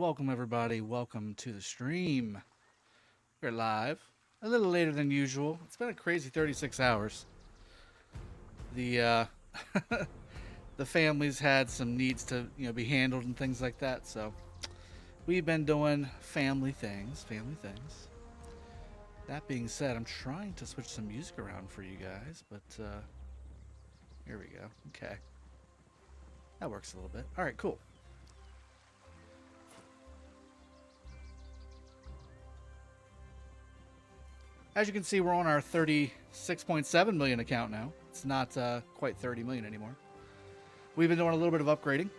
welcome everybody. Welcome to the stream. We're live. A little later than usual. It's been a crazy 36 hours. The the family's had some needs to, be handled and things like that. So, we've been doing family things. That being said, I'm trying to switch some music around for you guys, but here we go. Okay. That works a little bit. All right, cool. As you can see, we're on our 36.7 million account now. It's not quite 30 million anymore. We've been doing a little bit of upgrading.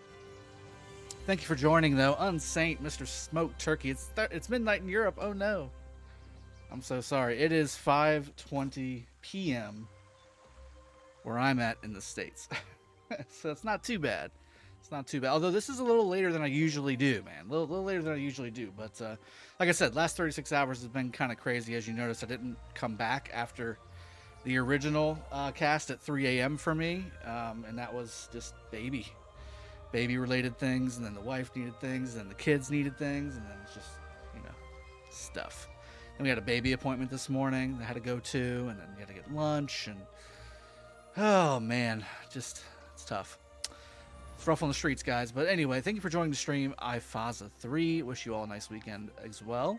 Thank you for joining, though. Unsaint, Mr. Smoked Turkey. It's midnight in Europe. Oh, no. I'm so sorry. It is 5:20 p.m. where I'm at in the States. So it's not too bad. It's not too bad. Although this is a little later than I usually do, man. A little later than I usually do. But like I said, last 36 hours has been kind of crazy. As you noticed, I didn't come back after the original cast at 3 a.m. for me. And that was just baby-related things. And then the wife needed things. And then the kids needed things. And then it's just, stuff. And we had a baby appointment this morning that I had to go to. And then we had to get lunch. And, oh, man. Just, it's tough. It's rough on the streets, guys. But anyway, thank you for joining the stream. iFaza3. Wish you all a nice weekend as well.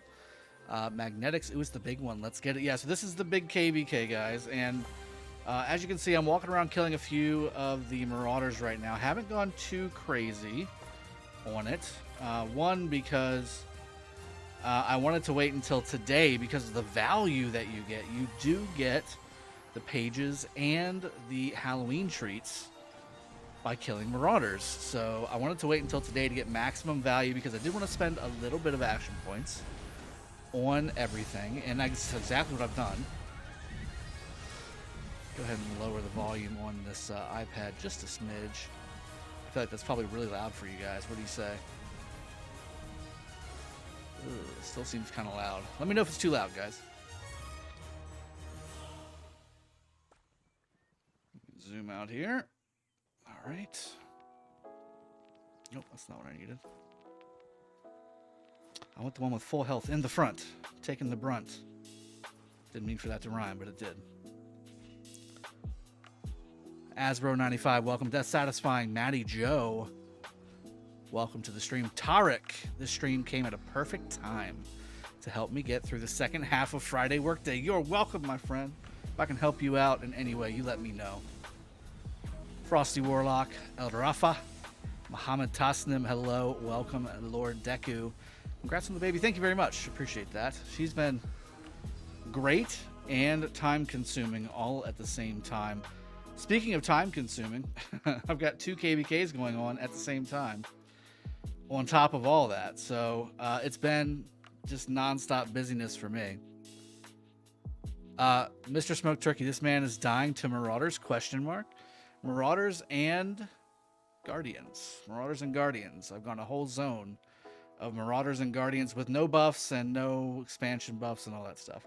Magnetics, it was the big one. Let's get it. Yeah, so this is the big KvK, guys. And as you can see, I'm walking around killing a few of the Marauders right now. Haven't gone too crazy on it. One, because I wanted to wait until today because of the value that you get. You do get the pages and the Halloween treats by killing Marauders. So I wanted to wait until today to get maximum value because I did want to spend a little bit of action points on everything, and that's exactly what I've done. Go ahead and lower the volume on this iPad just a smidge. I feel like that's probably really loud for you guys. What do you say? Ugh, still seems kind of loud. Let me know if it's too loud, guys. Zoom out here. All right. Nope, that's not what I needed. I want the one with full health in the front, taking the brunt. Didn't mean for that to rhyme, but it did. Asbro95, welcome. That's satisfying. Matty Joe, welcome to the stream. Tarek, this stream came at a perfect time to help me get through the second half of Friday workday. You're welcome, my friend. If I can help you out in any way, you let me know. Frosty Warlock, El Rafa, Muhammad Tasnim, hello, welcome, Lord Deku. Congrats on the baby. Thank you very much. Appreciate that. She's been great and time-consuming all at the same time. Speaking of time-consuming, I've got 2 KvKs going on at the same time on top of all that. So it's been just nonstop busyness for me. Mr. Smoked Turkey, this man is dying to Marauders, ? Marauders and Guardians. Marauders and Guardians. I've gone a whole zone of Marauders and Guardians with no buffs and no expansion buffs and all that stuff.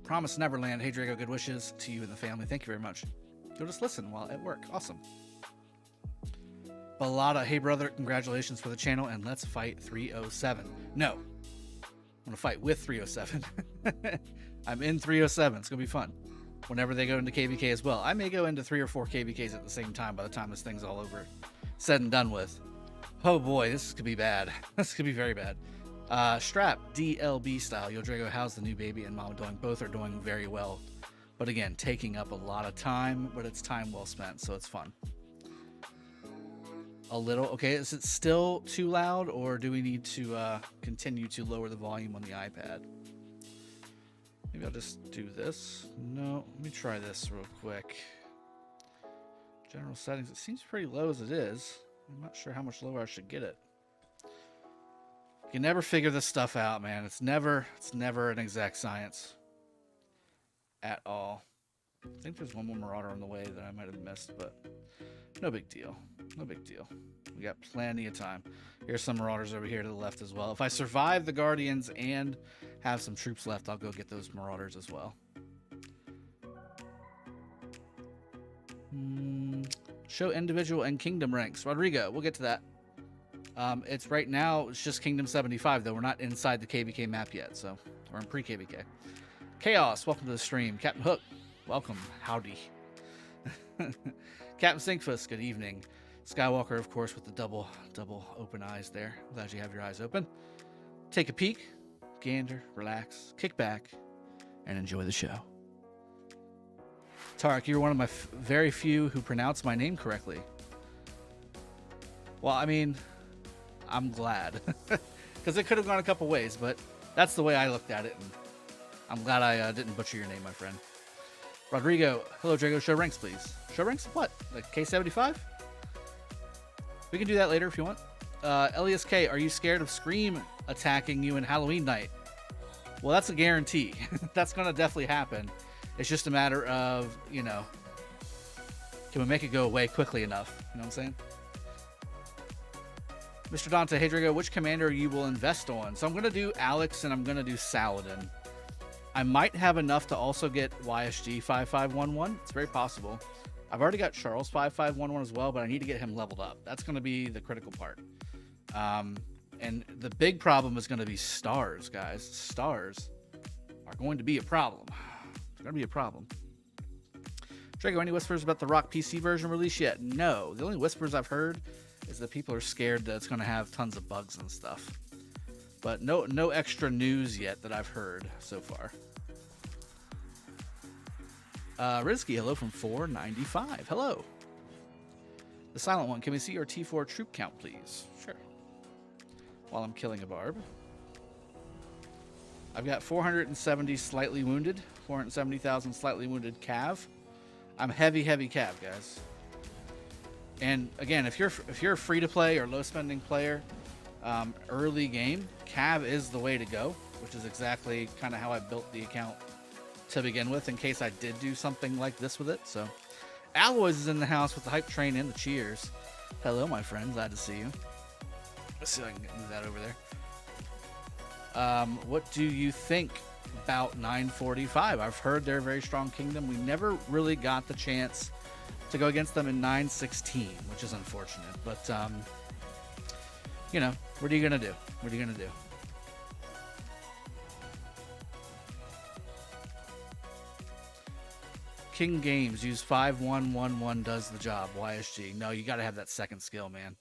Promise Neverland. Hey, Drago, good wishes to you and the family. Thank you very much. You'll just listen while at work. Awesome. Balada. Hey, brother, congratulations for the channel, and let's fight 307. No. I'm going to fight with 307. I'm in 307. It's going to be fun. Whenever they go into KvK as well. I may go into 3 or 4 KvKs at the same time by the time this thing's all over, said and done with. Oh boy, this could be bad. This could be very bad. Strap, DLB style. Yo, Drago, how's the new baby and mama doing? Both are doing very well. But again, taking up a lot of time, but it's time well spent, so it's fun. A little. Okay, is it still too loud, or do we need to continue to lower the volume on the iPad? Maybe I'll just do this. No, let me try this real quick. General settings. It seems pretty low as it is. I'm not sure how much lower I should get it. You can never figure this stuff out, man. It's never an exact science at all. I think there's one more Marauder on the way that I might have missed, but no big deal. No big deal. We got plenty of time. Here's some Marauders over here to the left as well. If I survive the Guardians and have some troops left, I'll go get those Marauders as well. Show individual and kingdom ranks. Rodrigo, we'll get to that. It's right now, it's just Kingdom 75, though. We're not inside the KvK map yet, so we're in pre-KvK. Chaos, welcome to the stream. Captain Hook, welcome. Howdy. Captain Sinkfus, good evening. Skywalker, of course, with the double open eyes there. Glad you have your eyes open. Take a peek, gander, relax, kick back, and enjoy the show. Tarek, you're one of my very few who pronounce my name correctly. Well, I mean, I'm glad. Because it could have gone a couple ways, but that's the way I looked at it. And I'm glad I didn't butcher your name, my friend. Rodrigo, hello, Drago. Show ranks, please. Show ranks? What? Like K75? We can do that later if you want. Elias K, are you scared of Scream attacking you in Halloween night? Well, that's a guarantee. That's going to definitely happen. It's just a matter of, you know, can we make it go away quickly enough? You know what I'm saying? Mr. Dante, hey Drago, which commander you will invest on? So I'm going to do Alex and I'm going to do Saladin. I might have enough to also get YSG 5511. It's very possible. I've already got Charles 5511 as well, but I need to get him leveled up. That's going to be the critical part. And the big problem is going to be stars, guys. Stars are going to be a problem. It's going to be a problem. Drago, any whispers about the Rock PC version release yet? No. The only whispers I've heard is that people are scared that it's going to have tons of bugs and stuff. But no extra news yet that I've heard so far. Rizky, hello from 495. Hello. The silent one, can we see your T4 troop count, please? Sure. While I'm killing a barb. I've got 470 slightly wounded, 470,000 slightly wounded cav. I'm heavy cav, guys. And again, if you're a free-to-play or low-spending player, early game, cav is the way to go, which is exactly kind of how I built the account to begin with, in case I did do something like this with it. So, Alloys is in the house with the hype train and the cheers. Hello, my friend. Glad to see you. Let's see if I can move that over there. What do you think about 945? I've heard they're a very strong kingdom. We never really got the chance to go against them in 916, which is unfortunate. But, you know, what are you going to do? What are you going to do? King Games, use 5111 does the job. YSG. No, you got to have that second skill, man.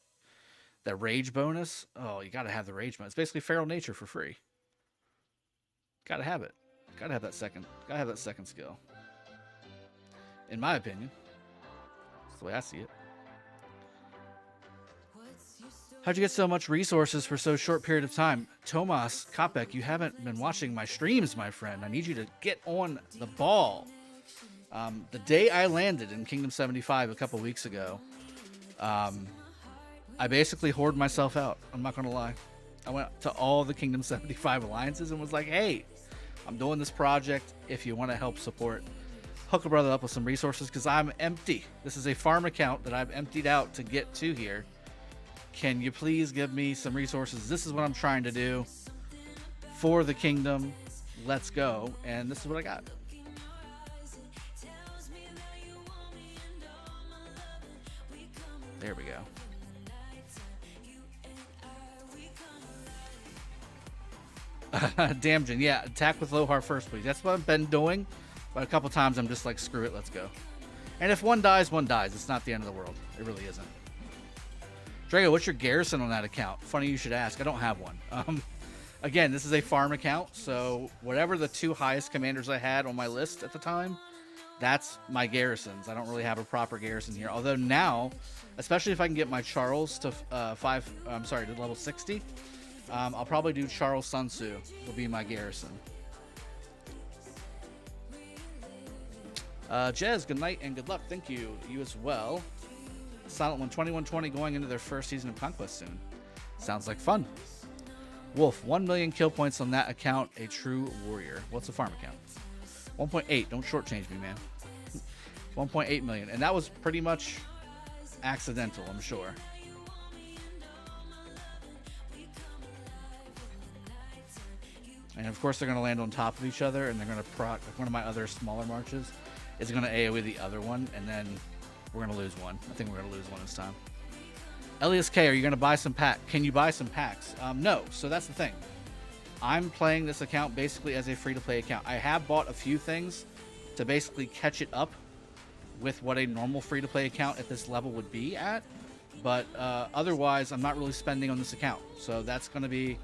That rage bonus. Oh, you got to have the rage bonus. It's basically feral nature for free. Got to have it. Got to have that second. Got to have that second skill. In my opinion. That's the way I see it. How'd you get so much resources for so short period of time? Tomas Kopek, you haven't been watching my streams, my friend. I need you to get on the ball. The day I landed in Kingdom 75 a couple weeks ago, I basically hoarded myself out. I'm not going to lie. I went to all the Kingdom 75 alliances and was like, hey, I'm doing this project. If you want to help support, hook a brother up with some resources because I'm empty. This is a farm account that I've emptied out to get to here. Can you please give me some resources? This is what I'm trying to do for the kingdom. Let's go. And this is what I got. There we go. Damgen, yeah, attack with Lohar first, please. That's what I've been doing, but a couple times I'm just like, screw it, let's go. And if one dies, one dies. It's not the end of the world. It really isn't. Drago, what's your garrison on that account? Funny you should ask. I don't have one. Again, this is a farm account, so whatever the two highest commanders I had on my list at the time, that's my garrisons. I don't really have a proper garrison here. Although now, especially if I can get my Charles to to level 60, I'll probably do Charles Sun Tzu will be my garrison. Jez, good night and good luck. Thank you. You as well. Silent One 2120 going into their first season of Conquest soon. Sounds like fun. Wolf, 1 million kill points on that account. A true warrior. What's the farm account? 1.8. Don't shortchange me, man. 1.8 million. And that was pretty much accidental, I'm sure. And of course, they're going to land on top of each other, and they're going to proc. Like one of my other smaller marches is going to AoE the other one, and then We're going to lose one. I think we're going to lose one this time. Elias K, are you going to buy some pack? Can you buy some packs? No. So that's the thing. I'm playing this account basically as a free-to-play account. I have bought a few things to basically catch it up with what a normal free-to-play account at this level would be at. But otherwise, I'm not really spending on this account. So that's going to be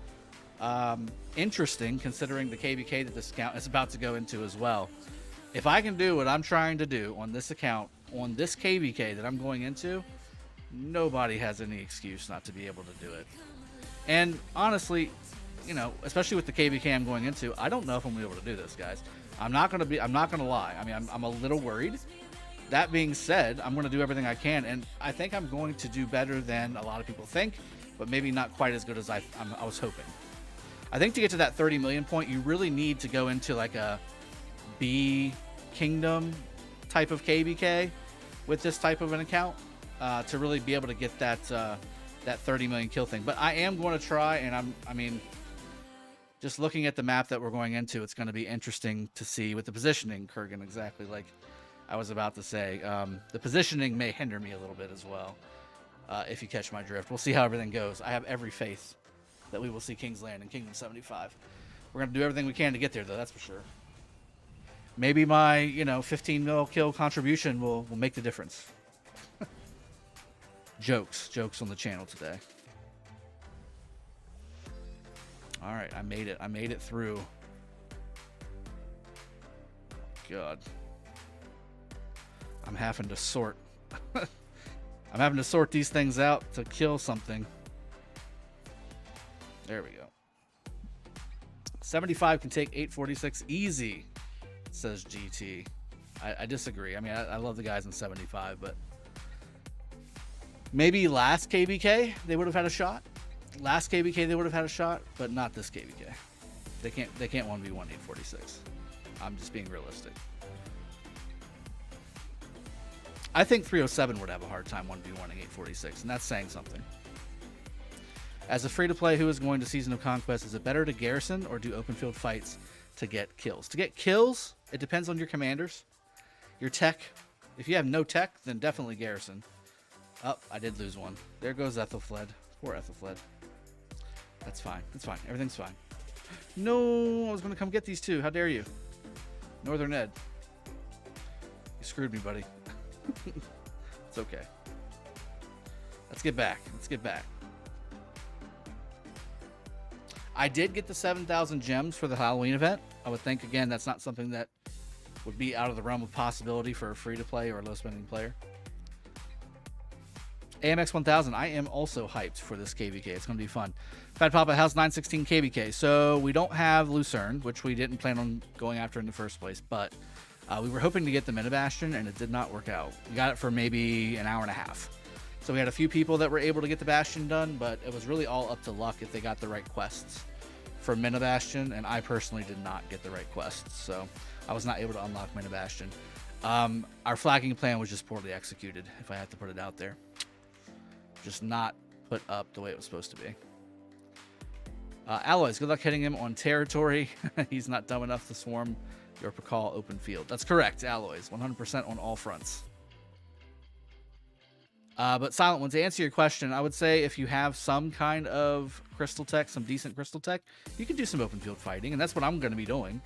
interesting considering the KvK that this account is about to go into as well. If I can do what I'm trying to do on this account, on this KvK that I'm going into, nobody has any excuse not to be able to do it. And honestly, you know, especially with the KvK I'm going into, I don't know if I'm going to be able to do this, guys. I'm not going to lie. I mean, I'm a little worried. That being said, I'm going to do everything I can, and I think I'm going to do better than a lot of people think, but maybe not quite as good as I was hoping. I think to get to that 30 million point, you really need to go into like a B Kingdom type of KvK with this type of an account to really be able to get that that 30 million kill thing. But I am going to try, and I mean, just looking at the map that we're going into, it's going to be interesting to see with the positioning, Kurgan, exactly like I was about to say. The positioning may hinder me a little bit as well, if you catch my drift. We'll see how everything goes. I have every faith that we will see King's Land in Kingdom 75. We're going to do everything we can to get there, though, that's for sure. Maybe my, you know, 15 mil kill contribution will make the difference. Jokes on the channel today. All right, I made it. I made it through. God. I'm having to sort. I'm having to sort these things out to kill something. There we go. 75 can take 846 easy, says GT. I disagree. I mean, I love the guys in 75, but maybe last KvK they would have had a shot. Last KvK they would have had a shot, but not this KvK. They can't 1v1 846. I'm just being realistic. I think 307 would have a hard time 1v1ing 846, and that's saying something. As a free-to-play who is going to Season of Conquest, is it better to garrison or do open field fights to get kills? To get kills, it depends on your commanders. Your tech. If you have no tech, then definitely garrison. Oh, I did lose one. There goes Ethelfled. Poor Ethelfled. That's fine. That's fine. Everything's fine. No, I was going to come get these two. How dare you? Northern Ed. You screwed me, buddy. It's okay. Let's get back. Let's get back. I did get the 7,000 gems for the Halloween event. I would think, again, that's not something that would be out of the realm of possibility for a free-to-play or a low-spending player. AMX 1000, I am also hyped for this KvK. It's going to be fun. Fat Papa, how's 916 KvK? So we don't have Lucerne, which we didn't plan on going after in the first place, but we were hoping to get the Mini Bastion, and it did not work out. We got it for maybe an hour and a half. So we had a few people that were able to get the Bastion done, but it was really all up to luck if they got the right quests for Mini Bastion, and I personally did not get the right quests, so I was not able to unlock Mini Bastion. Our flagging plan was just poorly executed, if I had to put it out there. Just not put up the way it was supposed to be. Alloys, good luck hitting him on territory. He's not dumb enough to swarm your Pakal open field. That's correct, Alloys. 100% on all fronts. But Silent One, to answer your question, I would say if you have some kind of crystal tech, some decent crystal tech, you can do some open field fighting, and that's what I'm going to be doing.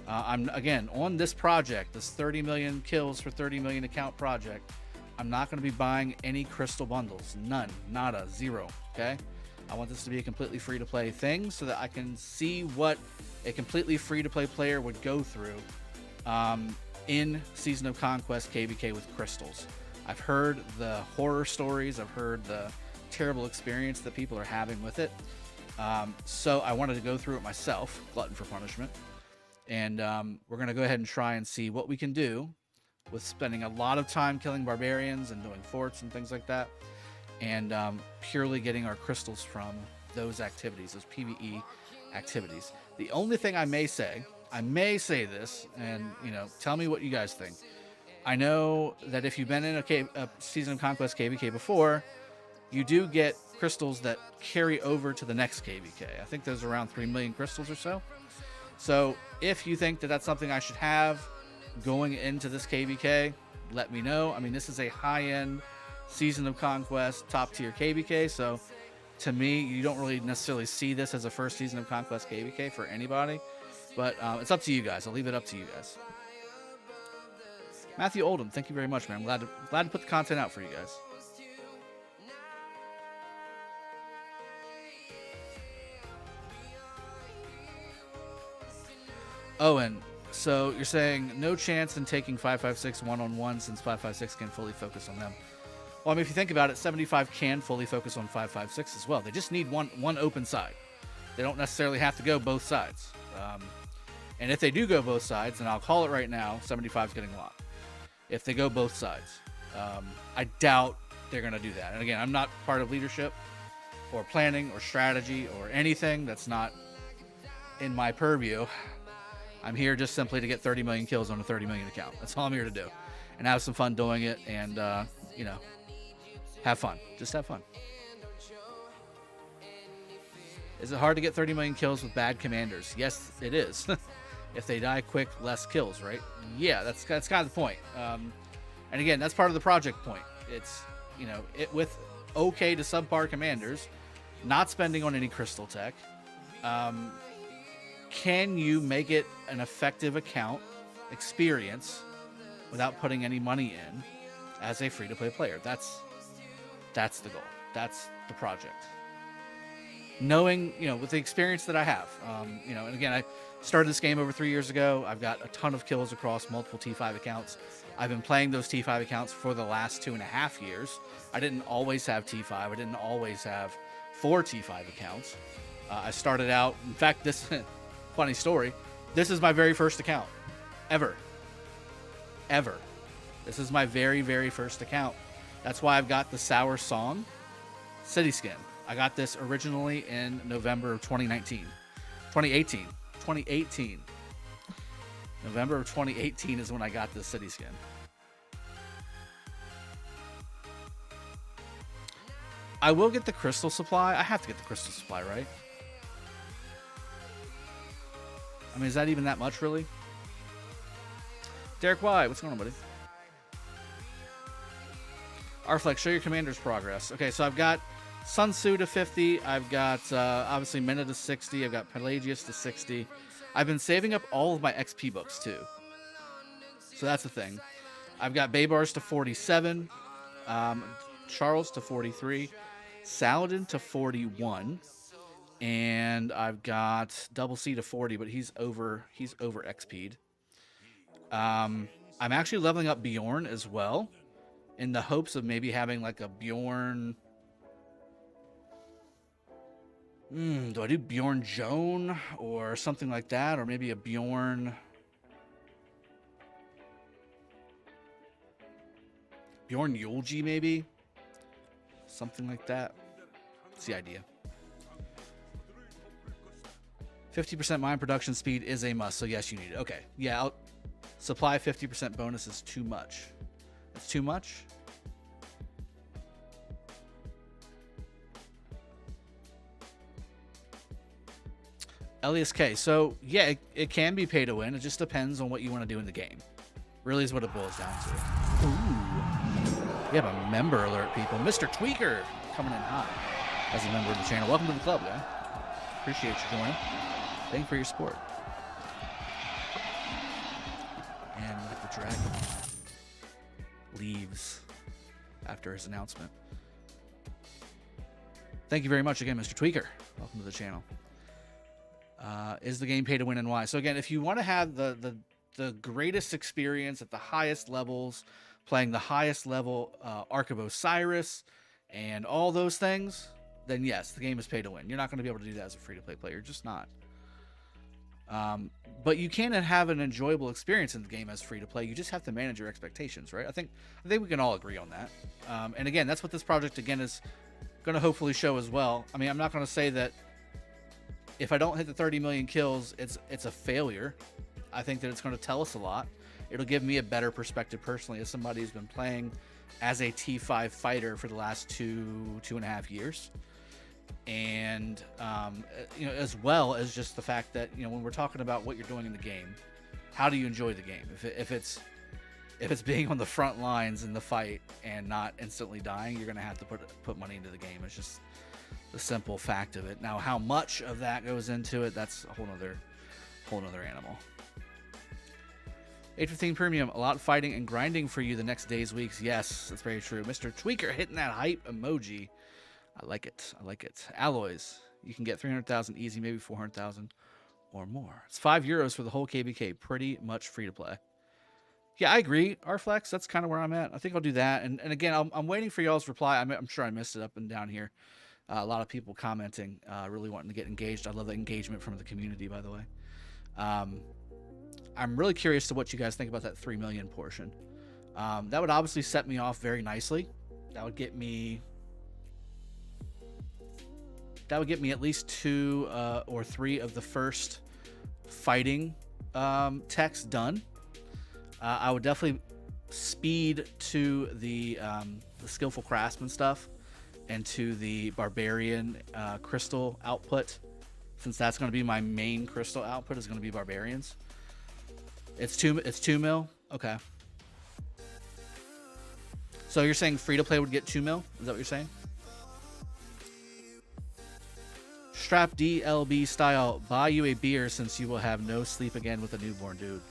I'm, again, on this project, this 30 million kills for 30 million account project, I'm not going to be buying any crystal bundles. None. Nada. Zero. Okay? I want this to be a completely free-to-play thing so that I can see what a completely free-to-play player would go through in Season of Conquest KvK with crystals. I've heard the horror stories. I've heard the terrible experience that people are having with it. So I wanted to go through it myself, glutton for punishment. And we're going to go ahead and try and see what we can do with spending a lot of time killing barbarians and doing forts and things like that. And purely getting our crystals from those activities, those PvE activities. The only thing I may say this, and, you know, tell me what you guys think. I know that if you've been in a Season of Conquest KvK before, you do get crystals that carry over to the next KvK. I think there's around 3 million crystals or so. So if you think that that's something I should have going into this KvK, let me know. I mean, this is a high-end Season of Conquest top-tier KvK, so to me, you don't really necessarily see this as a first Season of Conquest KvK for anybody, but it's up to you guys. I'll leave it up to you guys. Matthew Oldham, thank you very much, man. I'm glad to put the content out for you guys. Owen, so you're saying no chance in taking 556 one-on-one since 556 can fully focus on them. Well, I mean, if you think about it, 75 can fully focus on 556 as well. They just need one open side. They don't necessarily have to go both sides. And if they do go both sides, and I'll call it right now, 75's getting locked. If they go both sides, I doubt they're going to do that. And again, I'm not part of leadership or planning or strategy or anything that's not in my purview. I'm here just simply to get 30 million kills on a 30 million account. That's all I'm here to do. And have some fun doing it and, you know, have fun. Just have fun. Is it hard to get 30 million kills with bad commanders? Yes, it is. If they die quick, less kills, right? Yeah, that's kind of the point. And again, that's part of the project point. It's, you know, with okay to subpar commanders, not spending on any crystal tech, can you make it an effective account experience without putting any money in as a free-to-play player? That's the goal. That's the project. Knowing, you know, with the experience that I have, you know, and again, I started this game over 3 years ago. I've got a ton of kills across multiple T5 accounts. I've been playing those T5 accounts for the last 2.5 years. I didn't always have T5. I didn't always have 4 T5 accounts. I started out, in fact, this funny story, this is my very first account ever. This is my very, very first account. That's why I've got the Sour Song City Skin. I got this originally in November of 2018. November of 2018 is when I got this City Skin. I will get the crystal supply. I have to get the crystal supply, right? I mean, is that even that much, really? Derek Y, what's going on, buddy? Arflex, show your commander's progress. Okay, so I've got Sun Tzu to 50. I've got, obviously, Minna to 60. I've got Pelagius to 60. I've been saving up all of my XP books, too. So that's the thing. I've got Baybars to 47. Charles to 43. Saladin to 41. And I've got Double C to 40, but he's over XP'd. I'm actually leveling up Bjorn as well, in the hopes of maybe having like a Bjorn. Do I do Bjorn Joan or something like that, or maybe a Bjorn Yulji, maybe something like that. That's the idea. 50% mine production speed is a must, so yes, you need it. Okay, yeah, supply 50% bonus is too much. It's too much? Elias K. So, yeah, it can be pay to win. It just depends on what you want to do in the game. Really is what it boils down to. Ooh. We have a member alert, people. Mr. Tweaker coming in hot as a member of the channel. Welcome to the club, guy. Appreciate you joining. Thank you for your support. And the dragon leaves after his announcement. Thank you very much again, Mr. Tweaker. Welcome to the channel. Is the game pay to win and why? So again, if you want to have the greatest experience at the highest levels, playing the highest level Ark of Osiris and all those things, then yes, the game is pay to win. You're not going to be able to do that as a free-to-play player. You're just not. But you can have an enjoyable experience in the game as free-to-play. You just have to manage your expectations, right? I think we can all agree on that. And again, that's what this project, again, is going to hopefully show as well. I mean, I'm not going to say that if I don't hit the 30 million kills, it's a failure. I think that it's going to tell us a lot. It'll give me a better perspective personally as somebody who's been playing as a T5 fighter for the last 2.5 years. And, you know, as well as just the fact that, you know, when we're talking about what you're doing in the game, how do you enjoy the game? If it's, if it's being on the front lines in the fight and not instantly dying, you're gonna have to put money into the game. It's just the simple fact of it. Now, how much of that goes into it, that's a whole nother animal. 815 Premium, a lot of fighting and grinding for you the next days, weeks. Yes, that's very true. Mr. Tweaker hitting that hype emoji. I like it. I like it. Alloys, you can get 300,000 easy, maybe 400,000 or more. It's €5 for the whole KvK. Pretty much free to play. Yeah, I agree. Rflex, that's kind of where I'm at. I think I'll do that. And again, I'm waiting for y'all's reply. I'm sure I missed it up and down here. A lot of people commenting, really wanting to get engaged. I love the engagement from the community, by the way. I'm really curious to what you guys think about that 3 million portion. That would obviously set me off very nicely. That would get me at least 2 or 3 of the first fighting techs done. I would definitely speed to the skillful craftsman stuff and to the barbarian crystal output, since that's going to be my main crystal output, is going to be barbarians. It's 2 mil. Okay. So you're saying free to play would get 2 mil? Is that what you're saying? Strap DLB style. Buy you a beer since you will have no sleep again with a newborn, dude.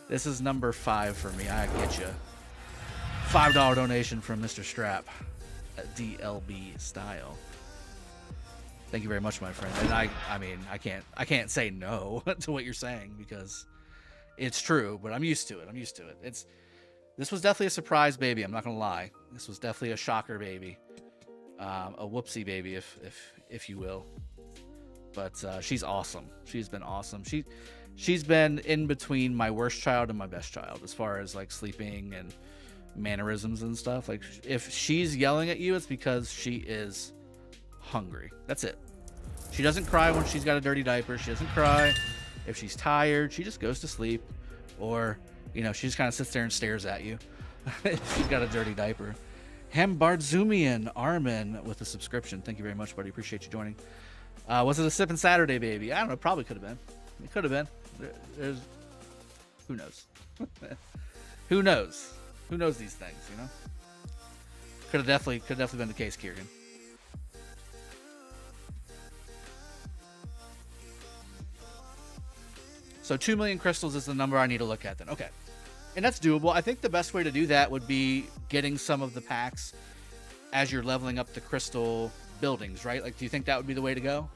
This is number 5 for me. I get you. $5 donation from Mr. Strap. DLB style. Thank you very much, my friend. And I mean, I can't say no to what you're saying, because it's true, but I'm used to it. This was definitely a surprise baby. I'm not gonna lie. This was definitely a shocker baby, a whoopsie baby, if you will. But she's awesome. She's been awesome. She's been in between my worst child and my best child as far as like sleeping and mannerisms and stuff. Like, if she's yelling at you, it's because she is hungry. That's it. She doesn't cry when she's got a dirty diaper. She doesn't cry if she's tired. She just goes to sleep, or she just kind of sits there and stares at you if she's got a dirty diaper. Hambardzumian Armin with a subscription. Thank you very much, buddy. Appreciate you joining. Was it a Sippin' Saturday baby? I don't know. Probably could have been. It could have been. Who knows? Who knows? Who knows these things, Could have definitely been the case, Kieran. So 2 million crystals is the number I need to look at then. Okay. And that's doable. I think the best way to do that would be getting some of the packs as you're leveling up the crystal buildings, right? Like, do you think that would be the way to go?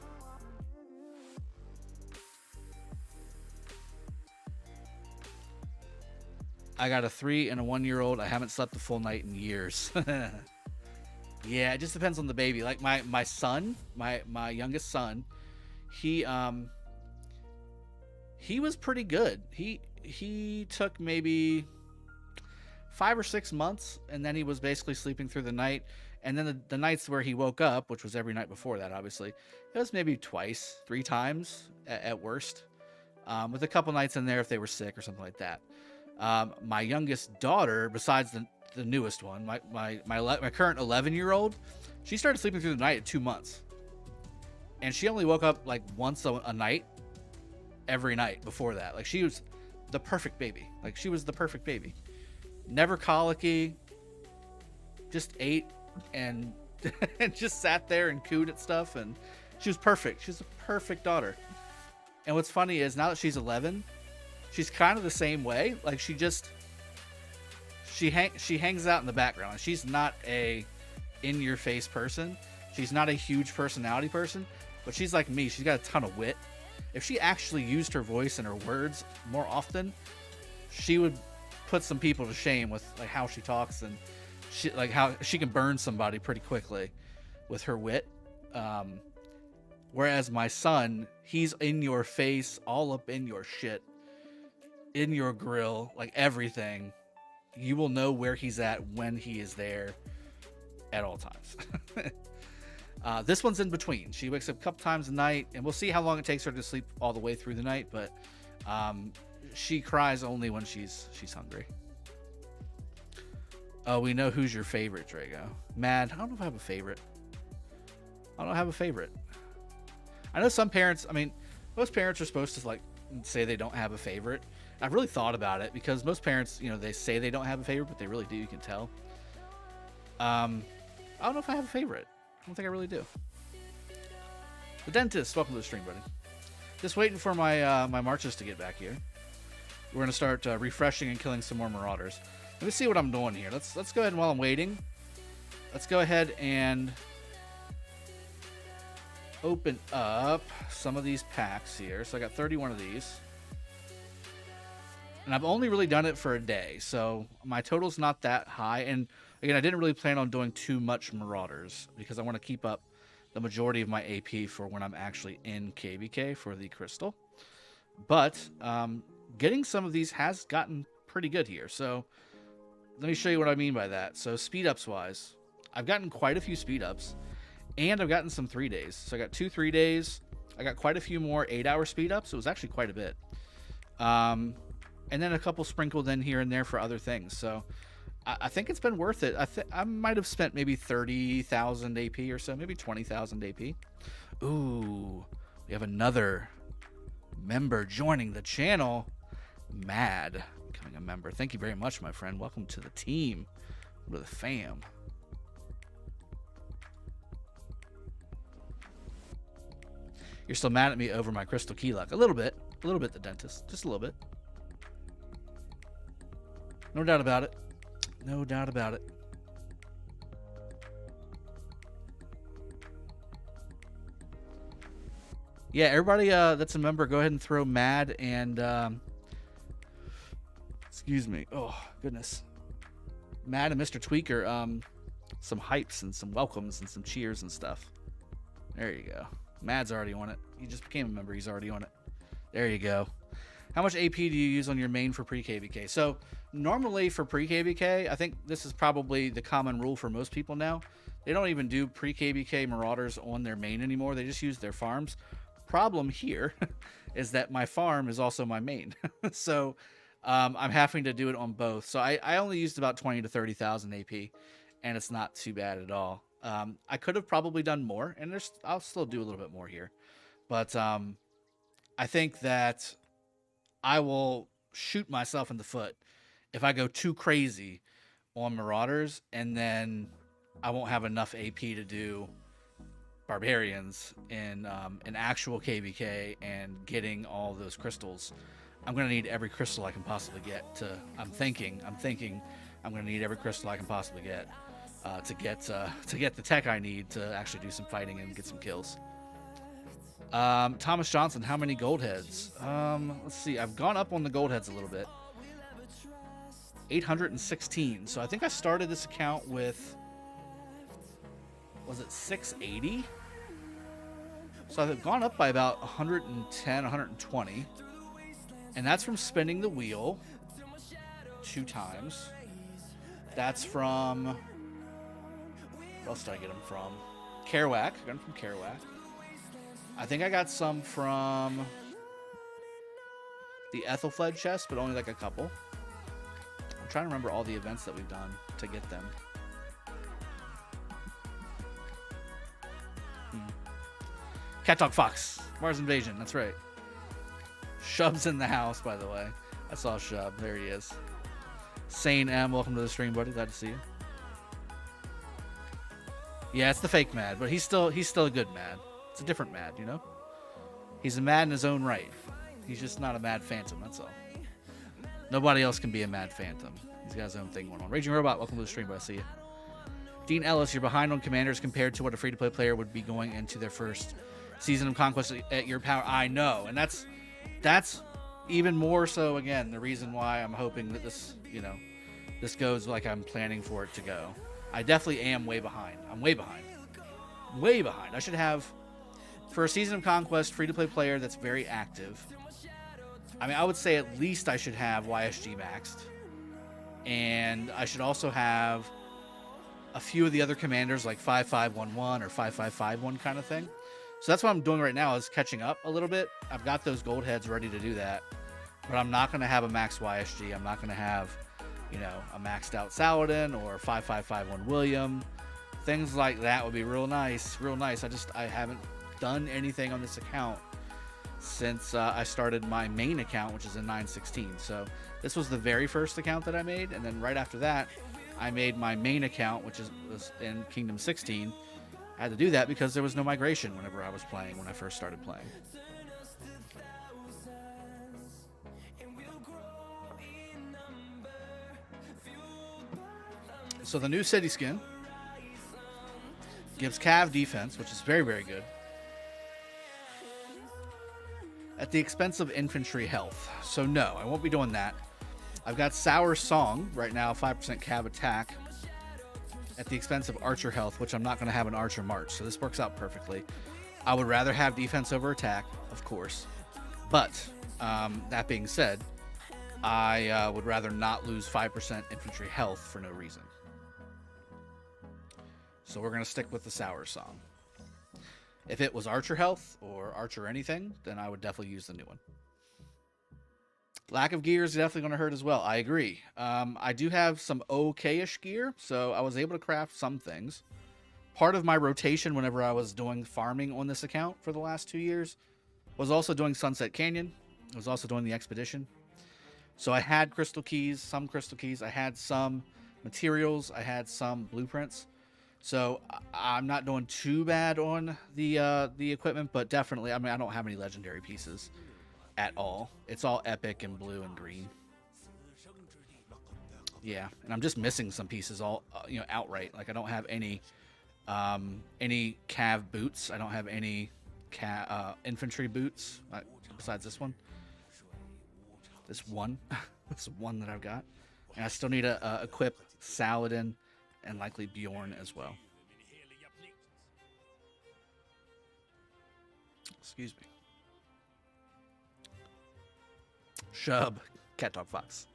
I got a 3 and a 1-year-old. I haven't slept a full night in years. Yeah, it just depends on the baby. Like my son, my youngest son, he was pretty good. He took maybe 5 or 6 months, and then he was basically sleeping through the night. And then the nights where he woke up, which was every night before that, obviously, it was maybe 2, 3 times at worst, with a couple nights in there if they were sick or something like that. My youngest daughter, besides the newest one, my current 11-year-old, she started sleeping through the night at 2 months, and she only woke up like once a night every night before that. Like, she was the perfect baby. Like, she was the perfect baby. Never colicky, just ate and just sat there and cooed at stuff, and she was perfect. She's a perfect daughter. And what's funny is, now that she's 11, she's kind of the same way. Like, she hangs out in the background. She's not a in-your-face person. She's not a huge personality person, but she's like me. She's got a ton of wit. If she actually used her voice and her words more often, she would put some people to shame with like how she talks, and how she can burn somebody pretty quickly with her wit. Whereas my son, he's in your face, all up in your shit, in your grill, like everything. You will know where he's at when he is there at all times. This one's in between. She wakes up a couple times a night, and we'll see how long it takes her to sleep all the way through the night, but she cries only when she's hungry. Oh, we know who's your favorite, Drago. Mad, I don't know if I have a favorite. I don't have a favorite. I know some parents, I mean, most parents are supposed to like say they don't have a favorite. I've really thought about it because most parents, you know, they say they don't have a favorite, but they really do. You can tell. I don't know if I have a favorite. I don't think I really do. The Dentist, welcome to the stream, buddy. Just waiting for my my marches to get back here. We're gonna start refreshing and killing some more Marauders. Let me see what I'm doing here. Let's go ahead and while I'm waiting, let's go ahead and open up some of these packs here. So I got 31 of these. And I've only really done it for a day, so my total's not that high. And again, I didn't really plan on doing too much Marauders because I want to keep up the majority of my AP for when I'm actually in KvK for the crystal. But getting some of these has gotten pretty good here. So let me show you what I mean by that. So speed ups wise, I've gotten quite a few speed ups, and I've gotten some 3 days. So I got 2 3 days. I got quite a few more 8-hour speed ups. It was actually quite a bit. And then a couple sprinkled in here and there for other things. So I think it's been worth it. I might have spent maybe 30,000 AP or so, maybe 20,000 AP. Ooh, we have another member joining the channel. Mad, becoming a member. Thank you very much, my friend. Welcome to the team, to the fam. You're still mad at me over my crystal key luck. A little bit, the Dentist, just a little bit. No doubt about it. No doubt about it. Yeah, everybody that's a member, go ahead and throw Mad and excuse me. Oh, goodness. Mad and Mr. Tweaker, some hypes and some welcomes and some cheers and stuff. There you go. Mad's already on it. He just became a member. He's already on it. There you go. How much AP do you use on your main for pre-KvK? So normally for pre-KvK, I think this is probably the common rule for most people now. They don't even do pre-KvK Marauders on their main anymore. They just use their farms. Problem here is that my farm is also my main. So I'm having to do it on both. So I only used about 20 to 30,000 AP, and it's not too bad at all. I could have probably done more, and I'll still do a little bit more here. But I think that I will shoot myself in the foot if I go too crazy on Marauders, and then I won't have enough AP to do Barbarians in an actual KvK and getting all those crystals. I'm gonna need every crystal I can possibly get to. I'm thinking I'm gonna need every crystal I can possibly get to get the tech I need to actually do some fighting and get some kills. Thomas Johnson, how many gold heads? Let's see. I've gone up on the gold heads a little bit. 816. So I think I started this account with, was it 680? So I've gone up by about 110, 120. And that's from spinning the wheel 2 times. That's from, where else did I get them from? KvK. I got them from KvK. I think I got some from the Ethelfled chest, but only like a couple. I'm trying to remember all the events that we've done to get them. Cat Dog Fox. Mars Invasion. That's right. Shub's in the house, by the way. I saw Shub. There he is. Sane M, welcome to the stream, buddy. Glad to see you. Yeah, it's the fake Mad, but he's still a good Mad. It's a different Mad, you know? He's a Mad in his own right. He's just not a Mad Phantom, that's all. Nobody else can be a Mad Phantom. He's got his own thing going on. Raging Robot, welcome to the stream, but I see you. Dean Ellis, you're behind on commanders compared to what a free-to-play player would be going into their first season of Conquest at your power. I know, and that's even more so, again, the reason why I'm hoping that this, you know, this goes like I'm planning for it to go. I definitely am way behind. I'm way behind. Way behind. I should have, for a season of Conquest free-to-play player that's very active, I mean, I would say at least I should have YSG maxed. And I should also have a few of the other commanders like 5511 or 5551 kind of thing. So that's what I'm doing right now, is catching up a little bit. I've got those gold heads ready to do that. But I'm not going to have a max YSG. I'm not going to have, you know, a maxed out Saladin or 5551 William. Things like that would be real nice, real nice. I haven't done anything on this account since I started my main account, which is in 916. So this was the very first account that I made, and then right after that, I made my main account, which was in Kingdom 16. I had to do that because there was no migration whenever I was playing, when I first started playing. So the new city skin gives Cav defense, which is very, very good, at the expense of infantry health. So no, I won't be doing that. I've got Sour Song right now, 5% Cav attack, at the expense of archer health, which I'm not going to have an archer march, so this works out perfectly. I would rather have defense over attack, of course, but that being said, I would rather not lose 5% infantry health for no reason. So we're going to stick with the Sour Song. If it was archer health or archer anything, then I would definitely use the new one. Lack of gear is definitely going to hurt as well. I agree. I do have some okay-ish gear, so I was able to craft some things. Part of my rotation whenever I was doing farming on this account for the last 2 years was also doing Sunset Canyon. I was also doing the Expedition. So I had crystal keys, some crystal keys. I had some materials. I had some blueprints. So I'm not doing too bad on the equipment, but definitely, I mean, I don't have any legendary pieces at all. It's all epic and blue and green. Yeah, and I'm just missing some pieces all outright. Like I don't have any cav boots. I don't have any infantry boots besides this one. This one, this one that I've got, and I still need to equip Saladin and likely Bjorn as well. Excuse me. Shub. Cat dog fox.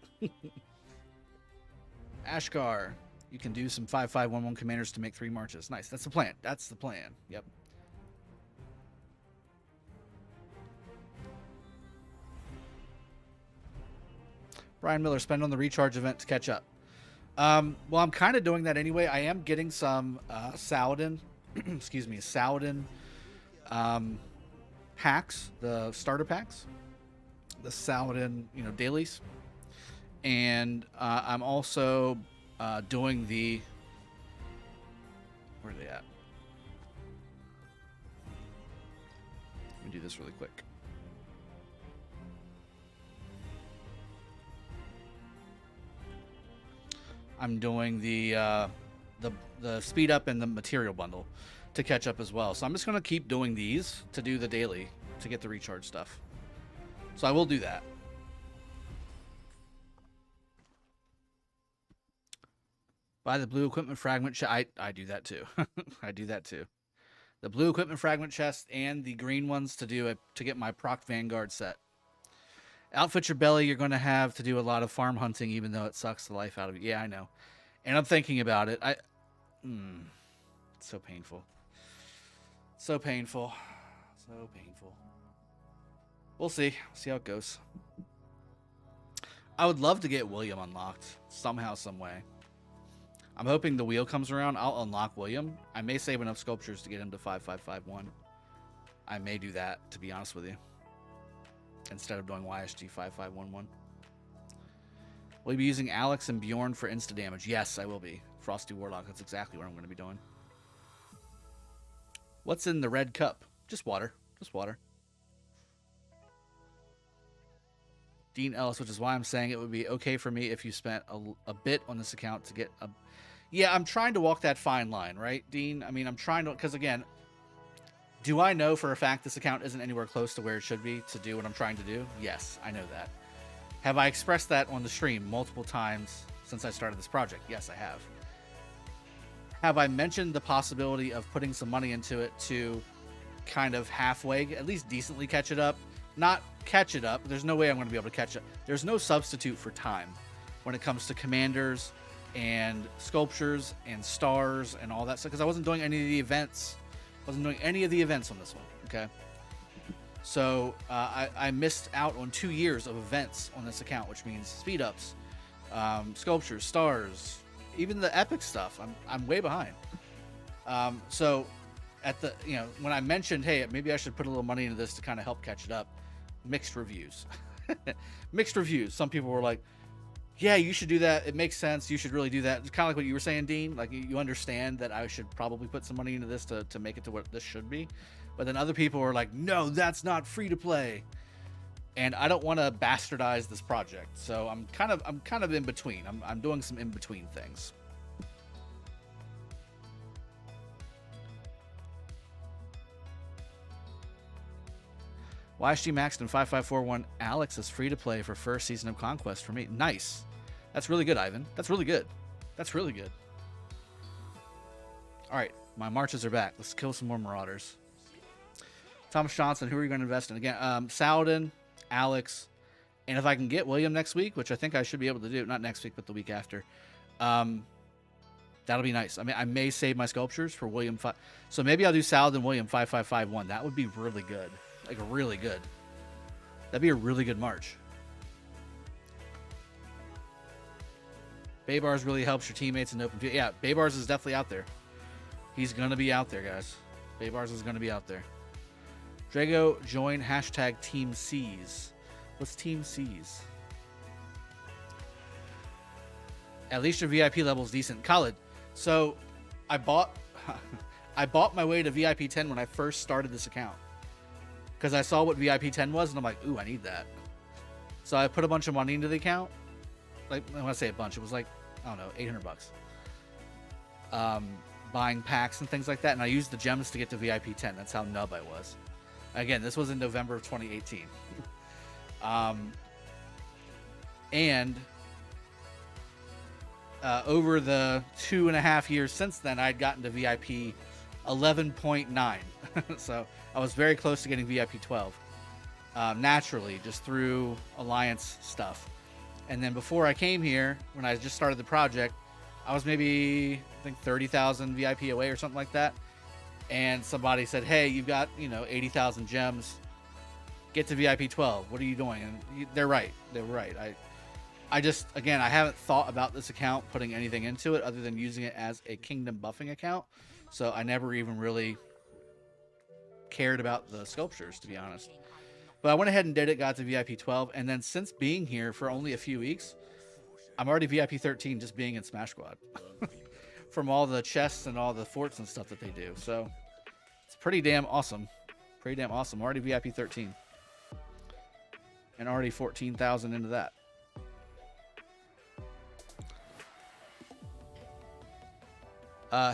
Ashgar. You can do some 5511 commanders to make 3 marches. Nice. That's the plan. That's the plan. Yep. Brian Miller, spend on the recharge event to catch up. Well, I'm kind of doing that anyway. I am getting some Saladin, excuse me, Saladin packs, the starter packs, the Saladin, dailies, and I'm also doing the. Where are they at? Let me do this really quick. I'm doing the speed up and the material bundle to catch up as well. So I'm just going to keep doing these to do the daily to get the recharge stuff. So I will do that. Buy the blue equipment fragment chest. I do that too. I do that too. The blue equipment fragment chest and the green ones to get my proc Vanguard set. Outfit your belly, you're going to have to do a lot of farm hunting, even though it sucks the life out of you. Yeah, I know. And I'm thinking about it. It's so painful. So painful. So painful. We'll see. See how it goes. I would love to get William unlocked somehow, some way. I'm hoping the wheel comes around. I'll unlock William. I may save enough sculptures to get him to 5551. I may do that, to be honest with you, instead of doing YSG 5511. Will you be using Alex and Bjorn for insta damage? Yes, I will be. Frosty Warlock, that's exactly what I'm going to be doing. What's in the red cup? Just water. Just water. Dean Ellis, which is why I'm saying it would be okay for me if you spent a bit on this account to get a... Yeah, I'm trying to walk that fine line, right, Dean? I mean, I'm trying to... Because, again, do I know for a fact this account isn't anywhere close to where it should be to do what I'm trying to do? Yes, I know that. Have I expressed that on the stream multiple times since I started this project? Yes, I have. Have I mentioned the possibility of putting some money into it to kind of halfway, at least decently catch it up? Not catch it up. There's no way I'm going to be able to catch it. There's no substitute for time when it comes to commanders and sculptures and stars and all that stuff, because I wasn't doing any of the events. Wasn't doing any of the events on this one, okay? So I missed out on 2 years of events on this account, which means speed ups, sculptures, stars, even the epic stuff. I'm way behind. So at the, you know, when I mentioned, hey, maybe I should put a little money into this to kind of help catch it up, mixed reviews. Mixed reviews. Some people were like, yeah, you should do that. It makes sense. You should really do that. It's kind of like what you were saying, Dean. Like, you understand that I should probably put some money into this to make it to what this should be. But then other people were like, no, that's not free to play. And I don't want to bastardize this project. So I'm kind of in between. I'm doing some in between things. YSG Maxed in 5541. Alex is free to play for first season of Conquest for me. Nice. That's really good, Ivan. That's really good. That's really good. All right, my marches are back. Let's kill some more Marauders. Thomas Johnson, who are you going to invest in? Again, Saladin, Alex, and if I can get William next week, which I think I should be able to do, not next week, but the week after, that'll be nice. I mean, I may save my sculptures for William 5. So maybe I'll do Saladin, William 5551. That would be really good. Like, really good. That'd be a really good march. Baybars really helps your teammates in open field. Yeah, Baybars is definitely out there. He's going to be out there, guys. Baybars is going to be out there. Drago, join hashtag Team C's. What's Team C's? At least your VIP level is decent. Khalid, so I bought my way to VIP 10 when I first started this account. Because I saw what VIP 10 was, and I'm like, ooh, I need that. So I put a bunch of money into the account. Like, when I say a bunch, it was like, I don't know, 800 bucks. Buying packs and things like that. And I used the gems to get to VIP 10. That's how nub I was. Again, this was in November of 2018. Over the 2.5 years since then, I'd gotten to VIP 11.9. So I was very close to getting VIP 12. Naturally, just through Alliance stuff. And then before I came here, when I just started the project, I was maybe, I think, 30,000 VIP away or something like that. And somebody said, hey, you've got, 80,000 gems. Get to VIP 12. What are you doing? And they're right. They're right. I just, again, I haven't thought about this account putting anything into it other than using it as a kingdom buffing account. So I never even really cared about the sculptures, to be honest. But I went ahead and did it, got to VIP 12, and then since being here for only a few weeks, I'm already VIP 13 just being in Smash Squad. From all the chests and all the forts and stuff that they do. So it's pretty damn awesome. Pretty damn awesome. Already VIP 13. And already 14,000 into that.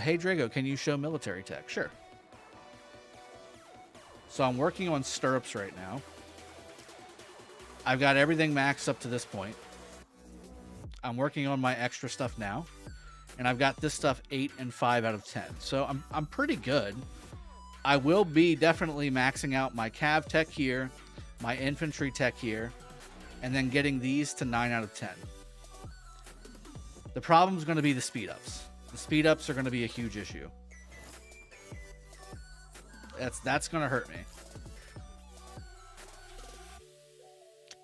Hey Drago, can you show military tech? Sure. So I'm working on stirrups right now. I've got everything maxed up to this point. I'm working on my extra stuff now. And I've got this stuff 8 and 5 out of 10. So I'm pretty good. I will be definitely maxing out my cav tech here, my infantry tech here, and then getting these to 9 out of 10. The problem is going to be the speed ups. The speed ups are going to be a huge issue. That's going to hurt me.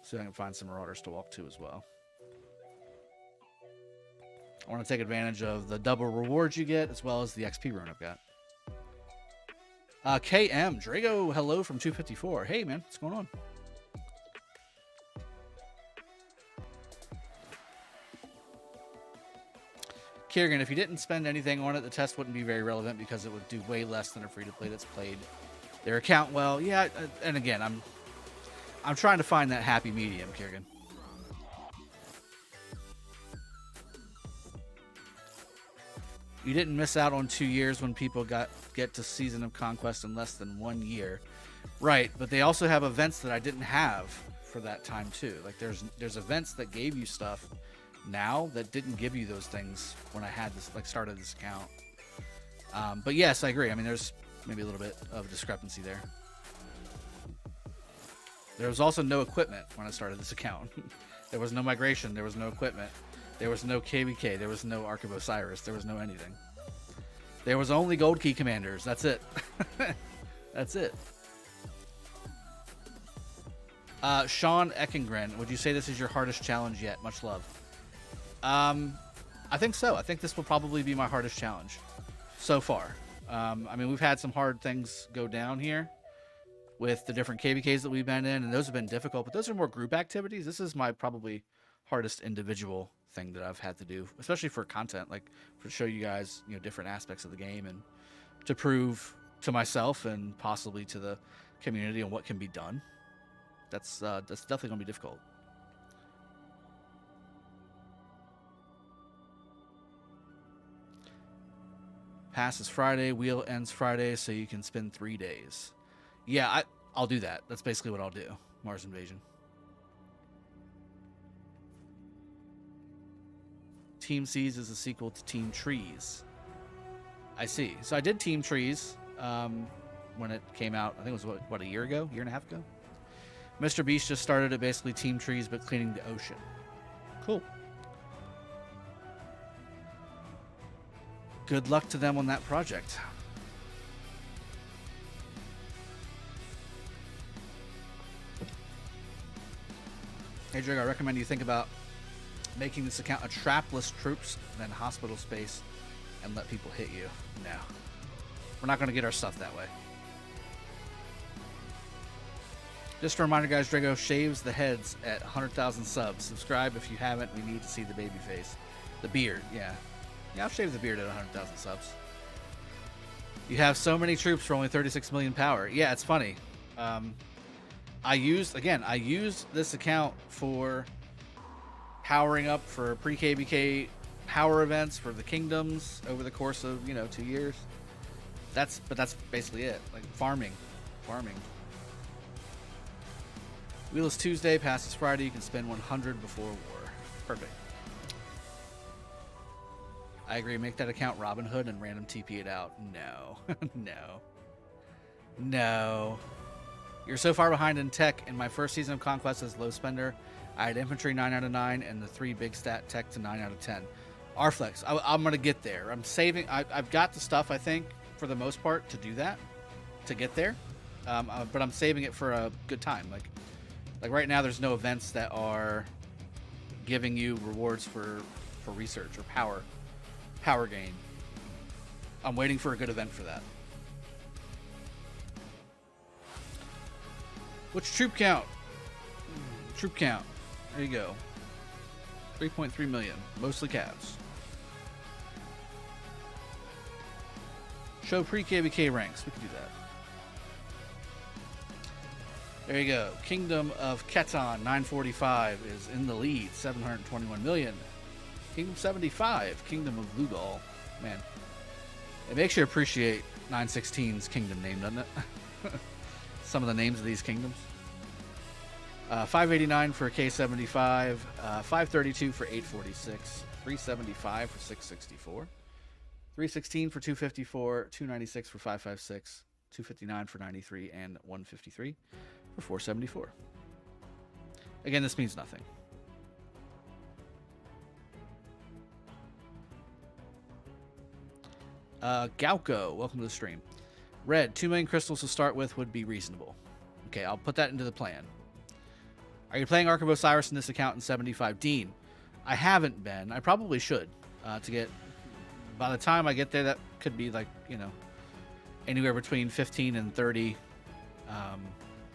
See if I can find some Marauders to walk to as well. I want to take advantage of the double rewards you get, as well as the XP rune I've got. KM, Drago, hello from 254. Hey, man, what's going on? Kiergan, if you didn't spend anything on it, the test wouldn't be very relevant because it would do way less than a free-to-play that's played their account well. Yeah, and again, I'm trying to find that happy medium, Kiergan. You didn't miss out on 2 years when people get to Season of Conquest in less than 1 year. Right, but they also have events that I didn't have for that time too. Like there's events that gave you stuff now that didn't give you those things when I had this, like, started this account. But yes, I agree. I mean, there's maybe a little bit of discrepancy there. There was also no equipment when I started this account. There was no migration. There was no equipment. There was no KvK. There was no Ark of Osiris. There was no anything. There was only gold key commanders. That's it. That's it. Sean Eckengren, would you say this is your hardest challenge yet? Much love. I think so. I think this will probably be my hardest challenge so far. I mean, we've had some hard things go down here with the different KvKs that we've been in, and those have been difficult, but those are more group activities. This is my probably hardest individual thing that I've had to do, especially for content, like to show you guys, different aspects of the game and to prove to myself and possibly to the community on what can be done. That's definitely going to be difficult. Passes Friday, wheel ends Friday, so you can spend 3 days. Yeah, I'll do that. That's basically what I'll do. Mars Invasion. Team Seas is a sequel to Team Trees. I see. So I did Team Trees when it came out. I think it was, what, a year ago? Year and a half ago? Mr. Beast just started it basically Team Trees, but cleaning the ocean. Cool. Good luck to them on that project. Hey, Drake, I recommend you think about making this account a trapless troops, then hospital space, and let people hit you. No. We're not going to get our stuff that way. Just a reminder, guys, Drago shaves the heads at 100,000 subs. Subscribe if you haven't. We need to see the baby face. The beard, yeah. Yeah, I'll shave the beard at 100,000 subs. You have so many troops for only 36 million power. Yeah, it's funny. I used this account for powering up for Pre-KvK power events for the kingdoms over the course of, 2 years. But that's basically it. Like farming. Wheelless Tuesday passes Friday. You can spend 100 before war. Perfect. I agree. Make that account Robin Hood and random TP it out. No. No. You're so far behind in tech. In my first season of Conquest as low spender, I had infantry 9 out of 9 and the 3 big stat tech to 9 out of 10. Arflex. I'm going to get there. I'm saving. I've got the stuff, I think, for the most part, to do that, to get there. But I'm saving it for a good time. Like right now, there's no events that are giving you rewards for research or power gain. I'm waiting for a good event for that. What's troop count? Troop count. There you go. 3.3 million. Mostly Cavs. Show pre-KvK ranks. We can do that. There you go. Kingdom of Keton 945 is in the lead. 721 million. Kingdom 75. Kingdom of Lugal. Man. It makes you appreciate 916's kingdom name, doesn't it? Some of the names of these kingdoms. 589 for K75, 532 for 846, 375 for 664, 316 for 254, 296 for 556, 259 for 93, and 153 for 474. Again, this means nothing. Gauko, welcome to the stream. Red, 2 million crystals to start with would be reasonable. Okay, I'll put that into the plan. Are you playing Ark of Osiris in this account in 75? Dean, I haven't been. I probably should. To get, by the time I get there, that could be like, anywhere between 15 and 30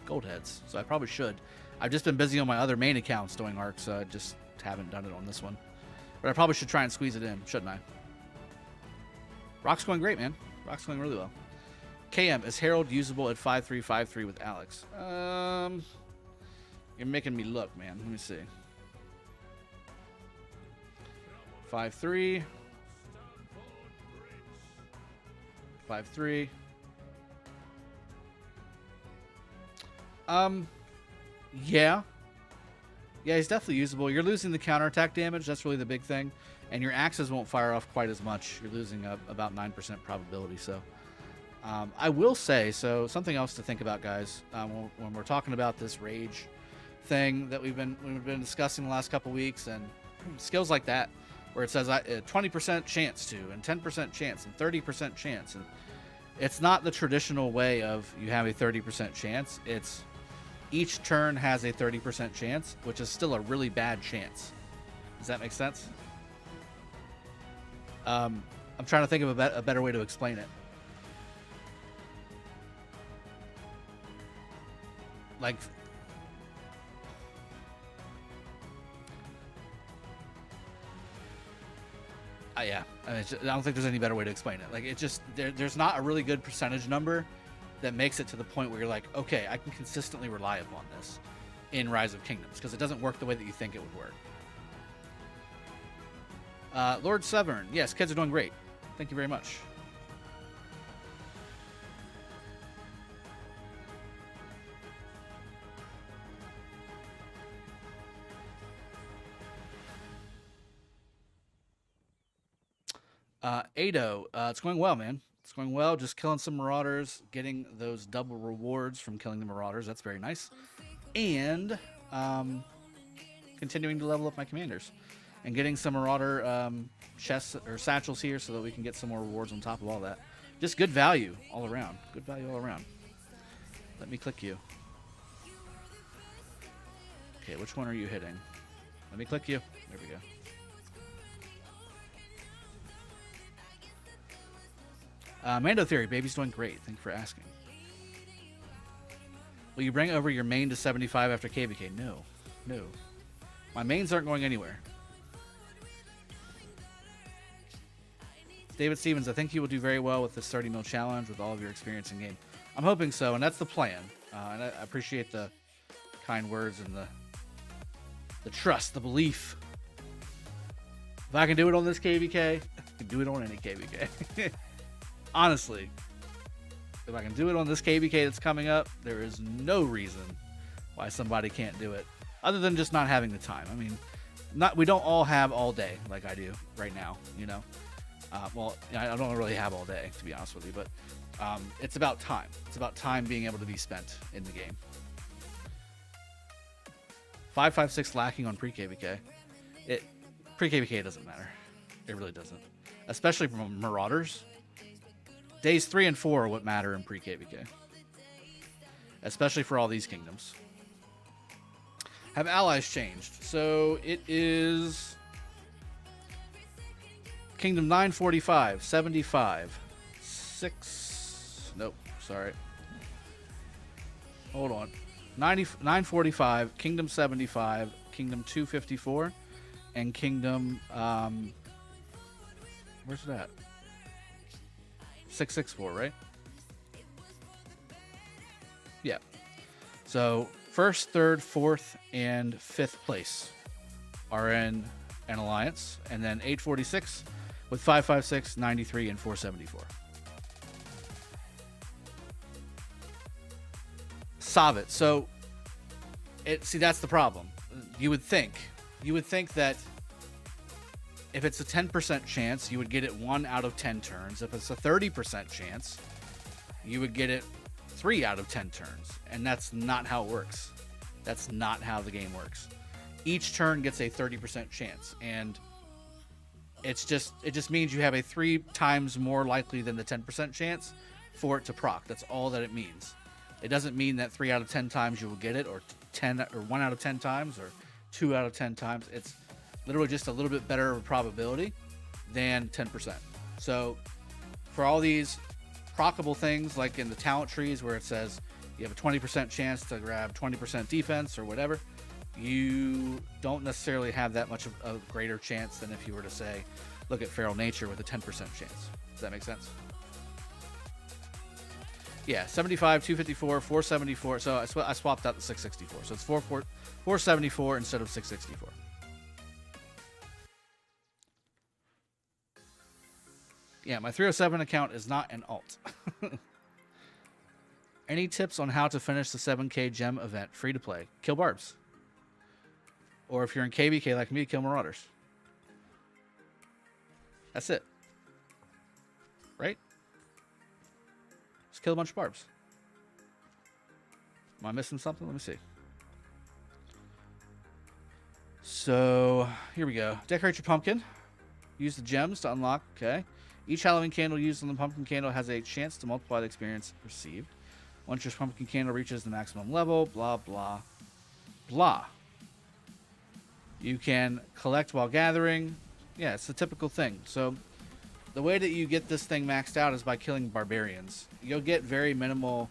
gold heads. So I probably should. I've just been busy on my other main accounts doing Ark, so I just haven't done it on this one. But I probably should try and squeeze it in, shouldn't I? Rock's going great, man. Rock's going really well. KM, is Herald usable at 5353 with Alex? You're making me look, man. Let me see. 5-3. 5-3. Yeah. Yeah, he's definitely usable. You're losing the counterattack damage. That's really the big thing. And your axes won't fire off quite as much. You're losing about 9% probability. So I will say, so something else to think about, guys, when we're talking about this rage thing that we've been discussing the last couple weeks, and skills like that, where it says 20% chance to, and 10% chance, and 30% chance, and it's not the traditional way of you have a 30% chance. It's each turn has a 30% chance, which is still a really bad chance. Does that make sense? I'm trying to think of a better way to explain it. Like, yeah, I don't think there's any better way to explain it. Like, it just, there's not a really good percentage number that makes it to the point where you're like, okay, I can consistently rely upon this in Rise of Kingdoms, because it doesn't work the way that you think it would work. Lord Severn, yes, kids are doing great. Thank you very much. Ado, it's going well, man. It's going well. Just killing some Marauders, getting those double rewards from killing the Marauders. That's very nice. And continuing to level up my commanders. And getting some Marauder chests or satchels here so that we can get some more rewards on top of all that. Just good value all around. Good value all around. Let me click you. Okay, which one are you hitting? Let me click you. There we go. Mando Theory, baby's doing great. Thank you for asking. Will you bring over your main to 75 after KvK? No. No. My mains aren't going anywhere. David Stevens, I think you will do very well with this 30 mil challenge with all of your experience in game. I'm hoping so, and that's the plan. And I appreciate the kind words and the trust, the belief. If I can do it on this KvK, I can do it on any KvK. Honestly, if I can do it on this KvK that's coming up, there is no reason why somebody can't do it, other than just not having the time. I mean, we don't all have all day like I do right now, you know. Well, I don't really have all day, to be honest with you, but it's about time. It's about time being able to be spent in the game. 556 lacking on Pre-KvK. Pre-KvK doesn't matter. It really doesn't. Especially from Marauders. Days 3 and 4 are what matter in Pre-KvK. Especially for all these kingdoms. Have allies changed? So it is Kingdom 945, 75, 6. Nope, sorry. Hold on. 945, Kingdom 75, Kingdom 254, and Kingdom. Where's that? 664, right? Yeah. So first, third, fourth, and fifth place are in an alliance, and then 846 with 556, 93, and 474. Solve it. So see, that's the problem. You would think that if it's a 10% chance, you would get it 1 out of 10 turns. If it's a 30% chance, you would get it 3 out of 10 turns. And that's not how it works. That's not how the game works. Each turn gets a 30% chance. And it just means you have a 3 times more likely than the 10% chance for it to proc. That's all that it means. It doesn't mean that 3 out of 10 times you will get it, or 1 out of 10 times, or 2 out of 10 times. It's literally just a little bit better of a probability than 10%. So for all these proccable things, like in the talent trees where it says you have a 20% chance to grab 20% defense or whatever, you don't necessarily have that much of a greater chance than if you were to say, look at Feral Nature with a 10% chance. Does that make sense? Yeah, 75, 254, 474. So I swapped out the 664. So it's 474 instead of 664. Yeah, my 307 account is not an alt. Any tips on how to finish the 7K gem event? Free to play. Kill barbs. Or if you're in KvK like me, kill Marauders. That's it. Right? Just kill a bunch of barbs. Am I missing something? Let me see. So, here we go. Decorate your pumpkin. Use the gems to unlock. Okay. Each Halloween candle used on the pumpkin candle has a chance to multiply the experience received. Once your pumpkin candle reaches the maximum level, blah, blah, blah. You can collect while gathering. Yeah, it's the typical thing. So the way that you get this thing maxed out is by killing barbarians. You'll get very minimal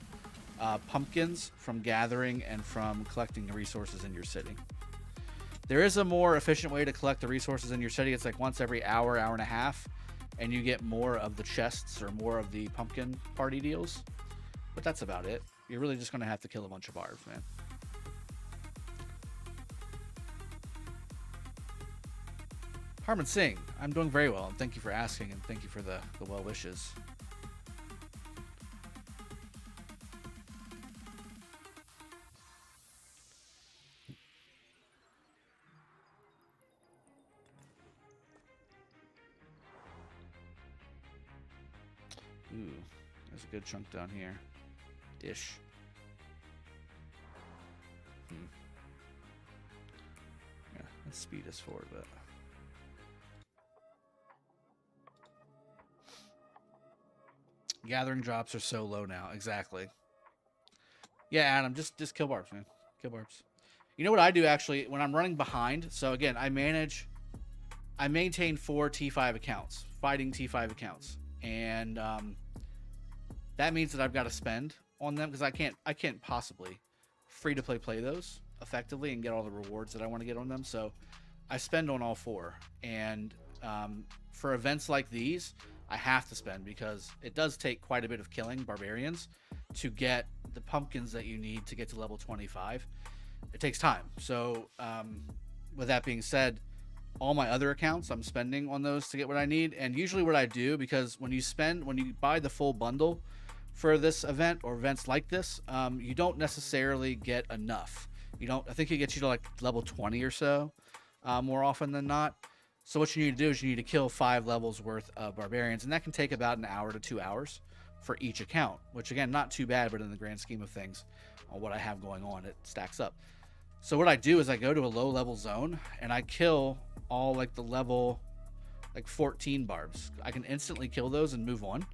pumpkins from gathering and from collecting the resources in your city. There is a more efficient way to collect the resources in your city. It's like once every hour, hour and a half, and you get more of the chests or more of the pumpkin party deals. But that's about it. You're really just going to have to kill a bunch of barbs, man. Harman Singh, I'm doing very well, and thank you for asking, and thank you for the well wishes. Ooh, there's a good chunk down here. Dish. Yeah, let's speed us forward a bit. Gathering drops are so low now. Exactly. Yeah, Adam, just kill barbs, man. Kill barbs. You know what I do actually when I'm running behind? So again, I maintain 4 T5 accounts, fighting T5 accounts, and that means that I've got to spend on them because I can't possibly free to play those effectively and get all the rewards that I want to get on them. So I spend on all 4, and for events like these, I have to spend because it does take quite a bit of killing barbarians to get the pumpkins that you need to get to level 25. It takes time. So with that being said, all my other accounts I'm spending on those to get what I need. And usually what I do, because when you buy the full bundle for this event or events like this, you don't necessarily get enough. I think it gets you to like level 20 or so more often than not. So what you need to do is you need to kill 5 levels worth of barbarians, and that can take about an hour to 2 hours for each account, which again, not too bad, but in the grand scheme of things on what I have going on, it stacks up. So what I do is I go to a low level zone and I kill all like the level like 14 barbs. I can instantly kill those and move on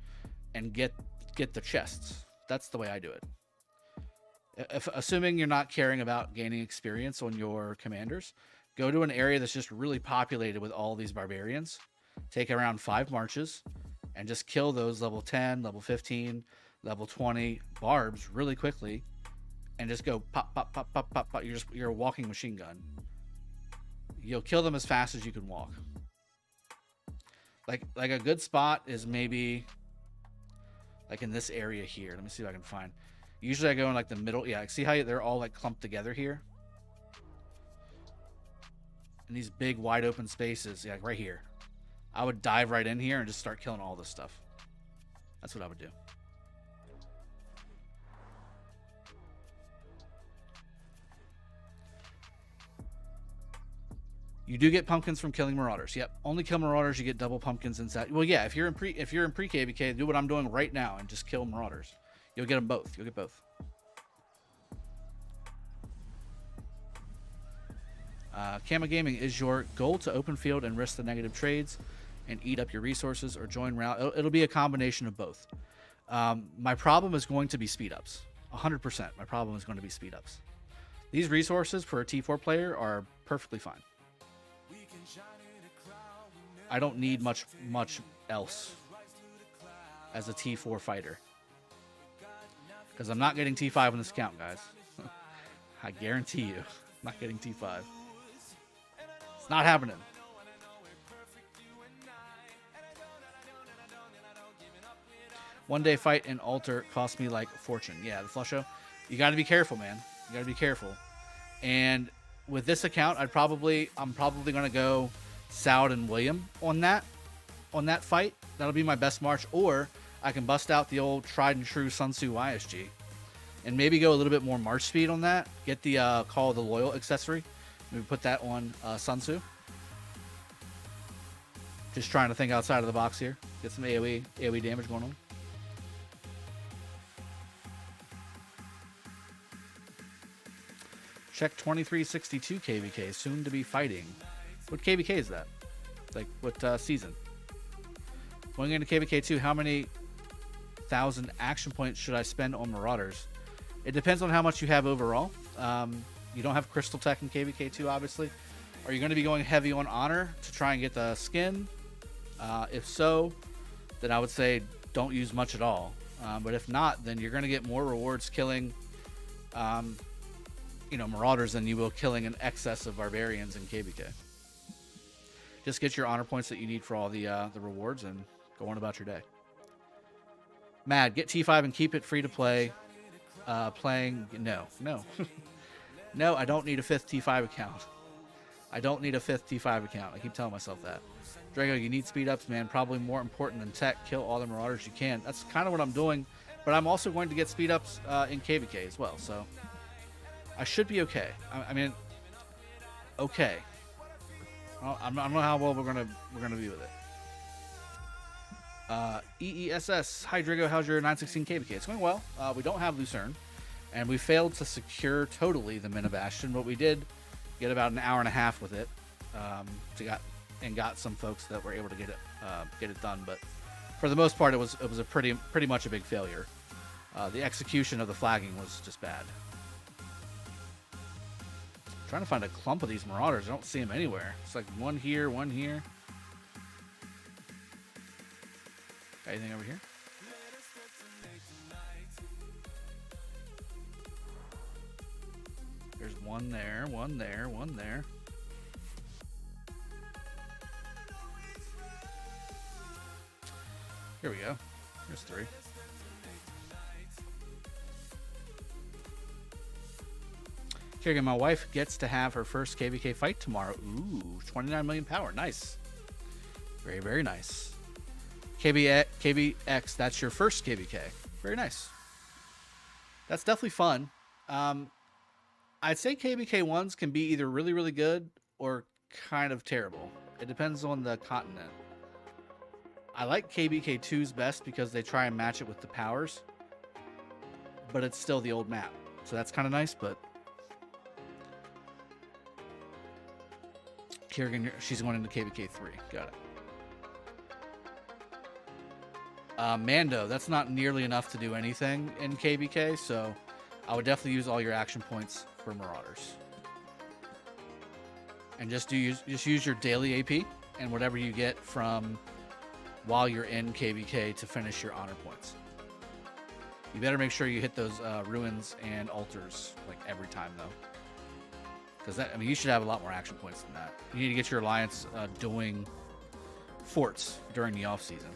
and get the chests. That's the way I do it. Assuming you're not caring about gaining experience on your commanders, go to an area that's just really populated with all these barbarians. Take around 5 marches and just kill those level 10, level 15, level 20 barbs really quickly, and just go pop, pop, pop, pop, pop, pop. You're a walking machine gun. You'll kill them as fast as you can walk. Like a good spot is maybe like in this area here. Let me see if I can find. Usually I go in like the middle. Yeah, see how they're all like clumped together here? In these big wide open spaces, yeah, like right here. I would dive right in here and just start killing all this stuff. That's what I would do. You do get pumpkins from killing Marauders. Yep, only kill Marauders. You get double pumpkins inside. Well, yeah, if you're in pre-KvK, do what I'm doing right now and just kill Marauders. You'll get them both. You'll get both. Kama Gaming, is your goal to open field and risk the negative trades and eat up your resources, or join round? It'll be a combination of both. My problem is going to be speed ups. 100%. My problem is going to be speed ups. These resources for a T4 player are perfectly fine. I don't need much else as a T4 fighter, because I'm not getting T5 on this account, guys. I guarantee you, I'm not getting T5. It's not happening. One day fight in altar cost me like a fortune. Yeah, the Flusho. You got to be careful, man. You got to be careful. And with this account, I'm probably going to go Saud and William on that fight. That'll be my best March. Or I can bust out the old tried and true Sun Tzu YSG and maybe go a little bit more March speed on that. Get the Call of the Loyal accessory. Maybe put that on Sun Tzu. Just trying to think outside of the box here. Get some AoE damage going on. Check 2362 KvK, soon to be fighting. What KvK is that? Like, what season? Going into KvK 2, how many 1,000 action points should I spend on Marauders? It depends on how much you have overall. You don't have Crystal Tech in KvK 2, obviously. Are you going to be going heavy on Honor to try and get the skin? If so, then I would say don't use much at all. But if not, then you're going to get more rewards killing, Marauders than you will killing an excess of barbarians in KvK. Just get your honor points that you need for all the rewards and go on about your day. Mad, get T5 and keep it free to play. Playing, no. No, I don't need a 5th T5 account. I don't need a 5th T5 account. I keep telling myself that. Drago, you need speed ups, man. Probably more important than tech. Kill all the Marauders you can. That's kind of what I'm doing. But I'm also going to get speed ups in KvK as well. So I should be okay. I mean, okay. I don't know how well we're gonna be with it. EESS. Hi Drago, how's your 916 KvK? It's going well. We don't have Lucerne, and we failed to secure totally the Mina Bastion, but we did get about an hour and a half with it. Got some folks that were able to get it done, but for the most part, it was a pretty much a big failure. The execution of the flagging was just bad. I'm trying to find a clump of these Marauders. I don't see them anywhere. It's like one here, one here. Got anything over here? There's one there, one there, one there. Here we go. There's 3. Here, my wife gets to have her first KvK fight tomorrow. Ooh, 29 million power. Nice. Very, very nice. KvX, that's your first KvK. Very nice. That's definitely fun. I'd say KvK 1s can be either really, really good or kind of terrible. It depends on the continent. I like KvK 2s best because they try and match it with the powers, but it's still the old map. So that's kind of nice, but Kerrigan, she's going into KvK 3. Got it. Mando, that's not nearly enough to do anything in KvK, so I would definitely use all your action points for Marauders. And just use your daily AP and whatever you get from while you're in KvK to finish your honor points. You better make sure you hit those ruins and altars like every time though. Because you should have a lot more action points than that. You need to get your alliance doing forts during the off season.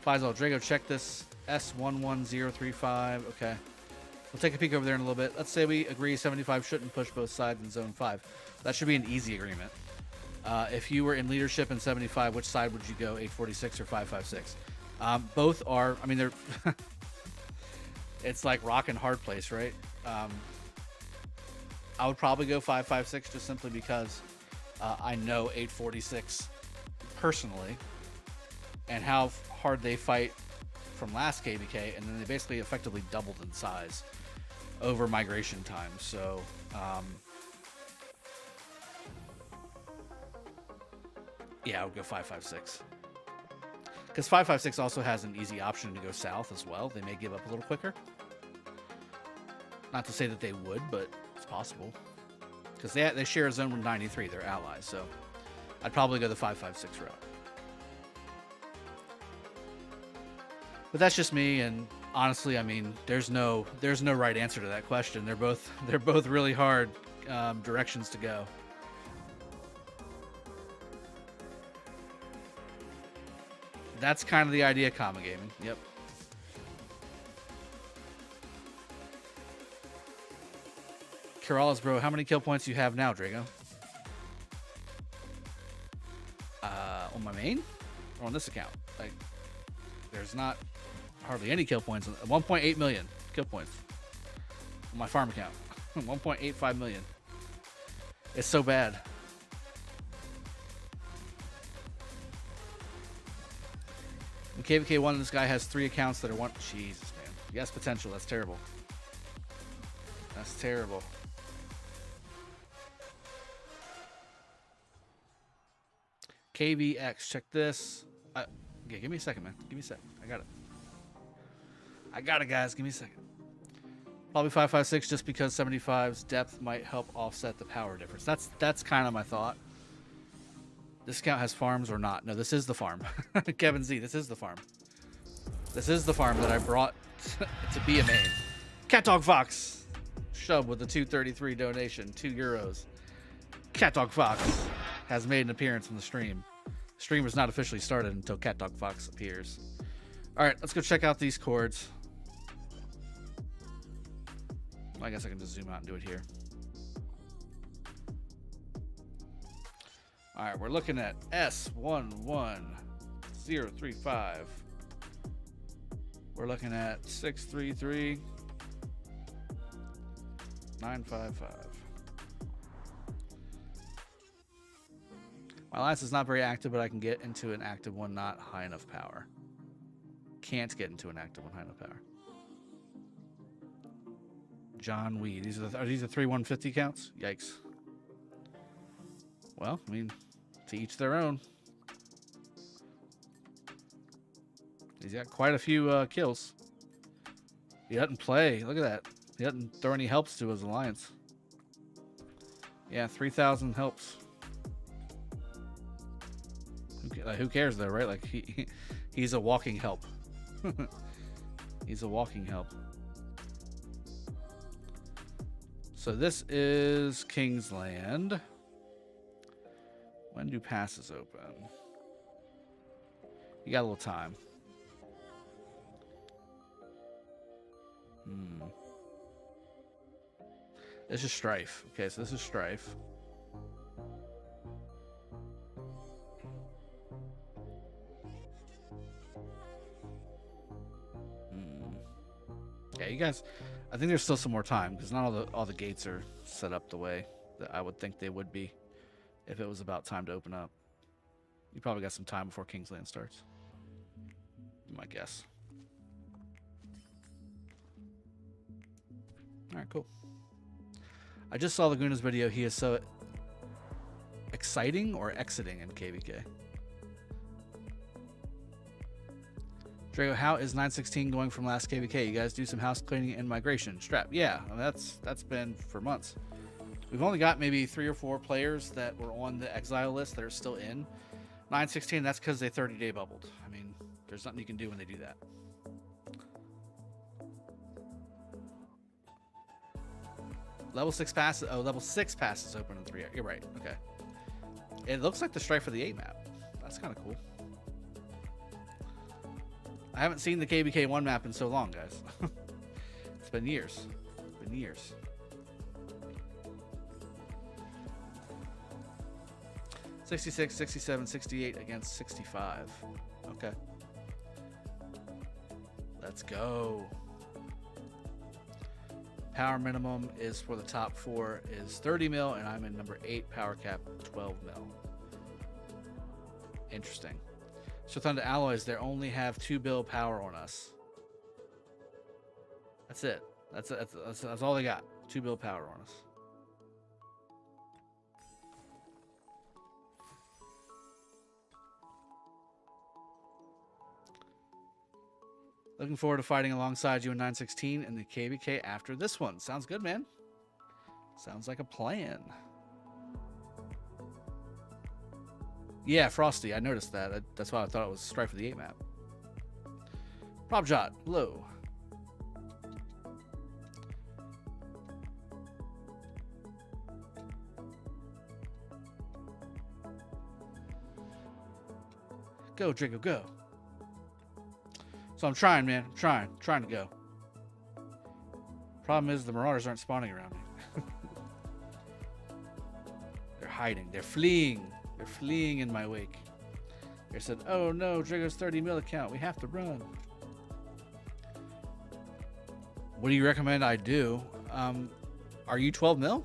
Faisal, Drago, check this S11035. Okay. We'll take a peek over there in a little bit. Let's say we agree 75 shouldn't push both sides in Zone 5. That should be an easy agreement. If you were in leadership in 75, which side would you go, 846 or 556? Both are, they're... it's like rock and hard place, right? I would probably go 556 just simply because I know 846 personally and how hard they fight from last KvK, and then they basically effectively doubled in size over migration time. So yeah, I would go 556 because 556 also has an easy option to go south as well. They may give up a little quicker. Not to say that they would, but it's possible because they share a zone with 93. They're allies, so I'd probably go the 556 route. But that's just me, and honestly, there's no right answer to that question. They're both really hard directions to go. That's kind of the idea of comma gaming. Yep. Kiralis, bro, how many kill points do you have now, Drago? On my main? Or on this account? Like, there's not hardly any kill points. 1.8 million kill points on my farm account. 1.85 million. It's so bad. In KvK 1, this guy has 3 accounts that are one. Jesus, man. Yes, potential. That's terrible. That's terrible. KvX, check this. Okay, give me a second, man. Give me a second. I got it. I got it, guys. Give me a second. Probably 556 just because 75's depth might help offset the power difference. That's kind of my thought. This account has farms or not? No, this is the farm. Kevin Z, this is the farm. This is the farm that I brought to be a main. Cat Dog Fox. Shub with the 233 donation, €2. Cat Dog Fox has made an appearance in the stream. The stream was not officially started until Cat Dog Fox appears. All right, let's go check out these chords. I guess I can just zoom out and do it here. All right, we're looking at S11035. We're looking at 633955. My alliance is not very active, but I can get into an active one not high enough power. Can't get into an active one high enough power. John Wee. Are these the 3 150 counts? Yikes. Well, I mean, to each their own. He's got quite a few kills. He doesn't play. Look at that. He doesn't throw any helps to his alliance. Yeah, 3,000 helps. Who cares though, right? Like he's a walking help. He's a walking help. So this is King's Land. When do passes open? You got a little time. This is Strife. Okay, so this is Strife. Yeah, you guys, I think there's still some more time because not all the gates are set up the way that I would think they would be if it was about time to open up. You probably got some time before King's Land starts. My guess. All right, cool. I just saw Laguna's video. He is so exciting or exiting in KvK. Drago, how is 916 going from last KvK? You guys do some house cleaning and migration. Strap. Yeah, that's been for months. We've only got maybe 3 or 4 players that were on the exile list that are still in 916. That's because they 30-day bubbled. I mean, there's nothing you can do when they do that. Level 6 passes. Oh, level 6 passes open in 3. You're right. Okay. It looks like the Strife for the 8 map. That's kind of cool. I haven't seen the KvK 1 map in so long, guys. It's been years. It's been years. $66, $67, $68 against 65. Okay. Let's go. Power minimum is for the top 4 is 30 mil, and I'm in number 8. Power cap 12 mil. Interesting. So Thunder Alloys, they only have 2 bill power on us. That's it. That's all they got. 2 bill power on us. Looking forward to fighting alongside you in 916 and the KvK after this one. Sounds good, man. Sounds like a plan. Yeah, Frosty. I noticed that. That's why I thought it was Strife for the 8 map. Probjot. Hello. Go, Drago, go. So I'm trying, man. I'm trying to go. Problem is the Marauders aren't spawning around me. They're hiding. They're fleeing. They're fleeing in my wake. They said, oh no, Drago's 30 mil account. We have to run. What do you recommend I do? Are you 12 mil?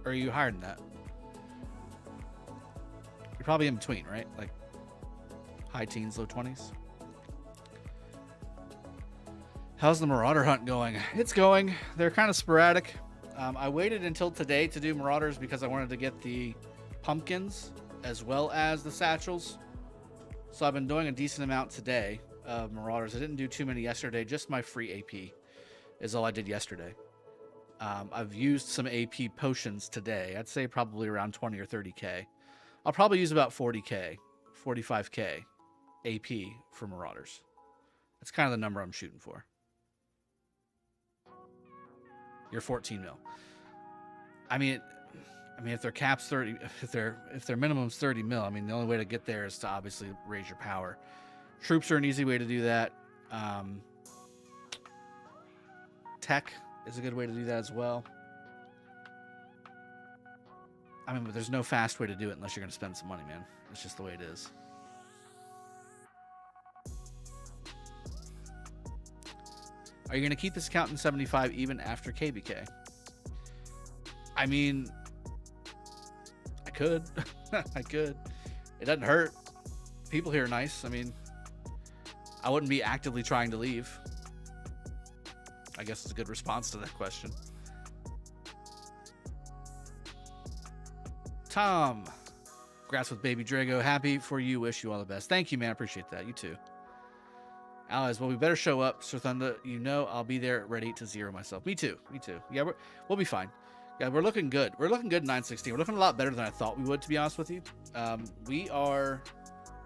Or are you higher than that? You're probably in between, right? Like high teens, low 20s. How's the Marauder hunt going? It's going. They're kind of sporadic. I waited until today to do Marauders because I wanted to get the pumpkins as well as the satchels. So I've been doing a decent amount today of Marauders. I didn't do too many yesterday. Just my free AP is all I did yesterday. I've used some AP potions today. I'd say probably around 20 or 30K. I'll probably use about 40K, 45K AP for Marauders. That's kind of the number I'm shooting for. You're 14 mil. I mean, if their cap's 30, if their minimum's 30 mil, I mean, the only way to get there is to obviously raise your power. Troops are an easy way to do that. Tech is a good way to do that as well. I mean, but there's no fast way to do it unless you're going to spend some money, man. It's just the way it is. Are you going to keep this account in 75 even after KvK? I mean, I could. I could. It doesn't hurt. People here are nice. I mean, I wouldn't be actively trying to leave. I guess it's a good response to that question. Tom, congrats with baby Drago. Happy for you. Wish you all the best. Thank you, man. I appreciate that. You too. Allies, well, we better show up, Sir Thunder. You know I'll be there ready to zero myself. Me too. Me too. Yeah, we'll be fine. Yeah, we're looking good. We're looking good in 916. We're looking a lot better than I thought we would, to be honest with you. We are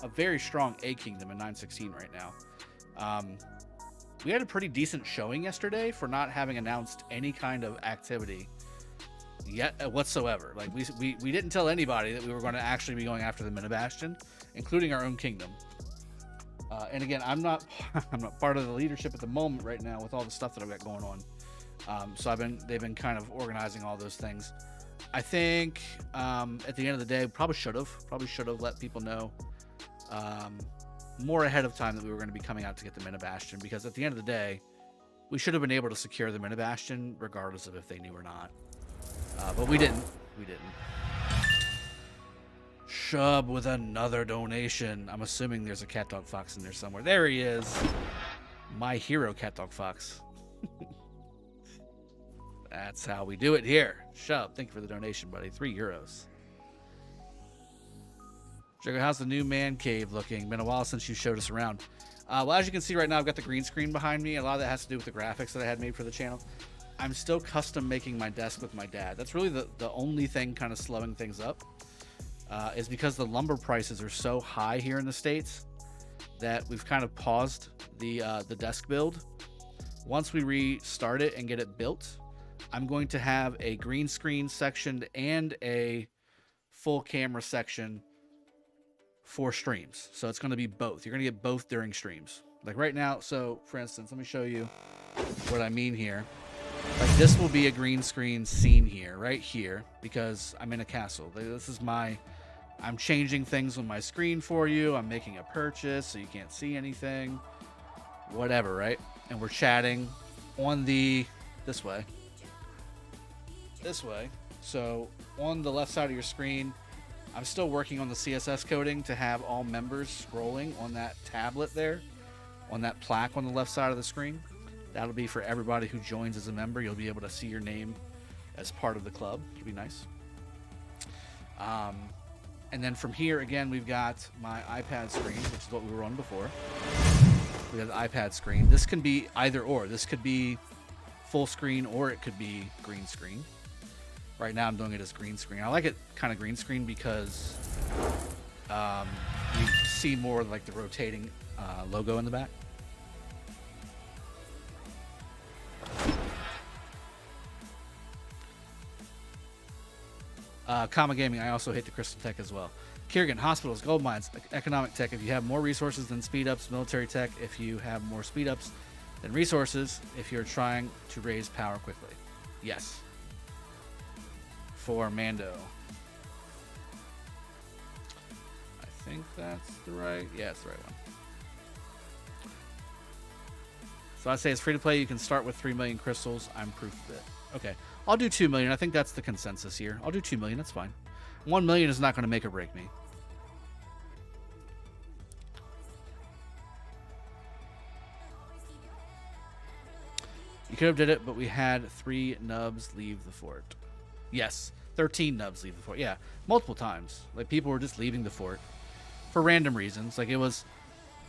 a very strong A Kingdom in 916 right now. We had a pretty decent showing yesterday for not having announced any kind of activity yet whatsoever. Like we didn't tell anybody that we were going to actually be going after the Mini Bastion, including our own kingdom. And again, I'm not part of the leadership at the moment right now with all the stuff that I've got going on. So they've been kind of organizing all those things. I think at the end of the day, probably should have let people know more ahead of time that we were going to be coming out to get the Mini Bastion, because at the end of the day, we should have been able to secure the Mini Bastion regardless of if they knew or not. But we didn't. Shub with another donation. I'm assuming there's a Cat Dog Fox in there somewhere. There he is. My hero, Cat Dog Fox. That's how we do it here. Shub, thank you for the donation, buddy. €3. Drago, how's the new man cave looking? Been a while since you showed us around. Well, as you can see right now, I've got the green screen behind me. A lot of that has to do with the graphics that I had made for the channel. I'm still custom making my desk with my dad. That's really the only thing kind of slowing things up. Is because the lumber prices are so high here in the States that we've kind of paused the desk build. Once we restart it and get it built, I'm going to have a green screen section and a full camera section for streams. So it's going to be both. You're going to get both during streams. Like right now, so for instance, let me show you what I mean here. Like this will be a green screen scene here, right here, because I'm in a castle. This is I'm changing things on my screen for you. I'm making a purchase so you can't see anything. Whatever, right? And we're chatting on this way. So on the left side of your screen, I'm still working on the CSS coding to have all members scrolling on that tablet there, on that plaque on the left side of the screen. That'll be for everybody who joins as a member. You'll be able to see your name as part of the club. It'll be nice. And then from here, again, we've got my iPad screen, which is what we were on before. We have the iPad screen. This can be either or. This could be full screen or it could be green screen. Right now I'm doing it as green screen. I like it kind of green screen because you see more like the rotating logo in the back. Comma Gaming, I also hate the Crystal Tech as well. Kiergan, hospitals, gold mines, economic tech. If you have more resources than speed ups, military tech. If you have more speed ups than resources, if you're trying to raise power quickly. Yes. For Mando. I think that's the right. Yeah, it's the right one. So I say it's free to play. You can start with 3 million crystals. I'm proof of it. Okay. I'll do 2 million. I think that's the consensus here. I'll do 2 million. That's fine. 1 million is not going to make or break me. You could have did it, but we had 3 nubs leave the fort. Yes. 13 nubs leave the fort. Yeah. Multiple times. Like, people were just leaving the fort for random reasons. Like, it was...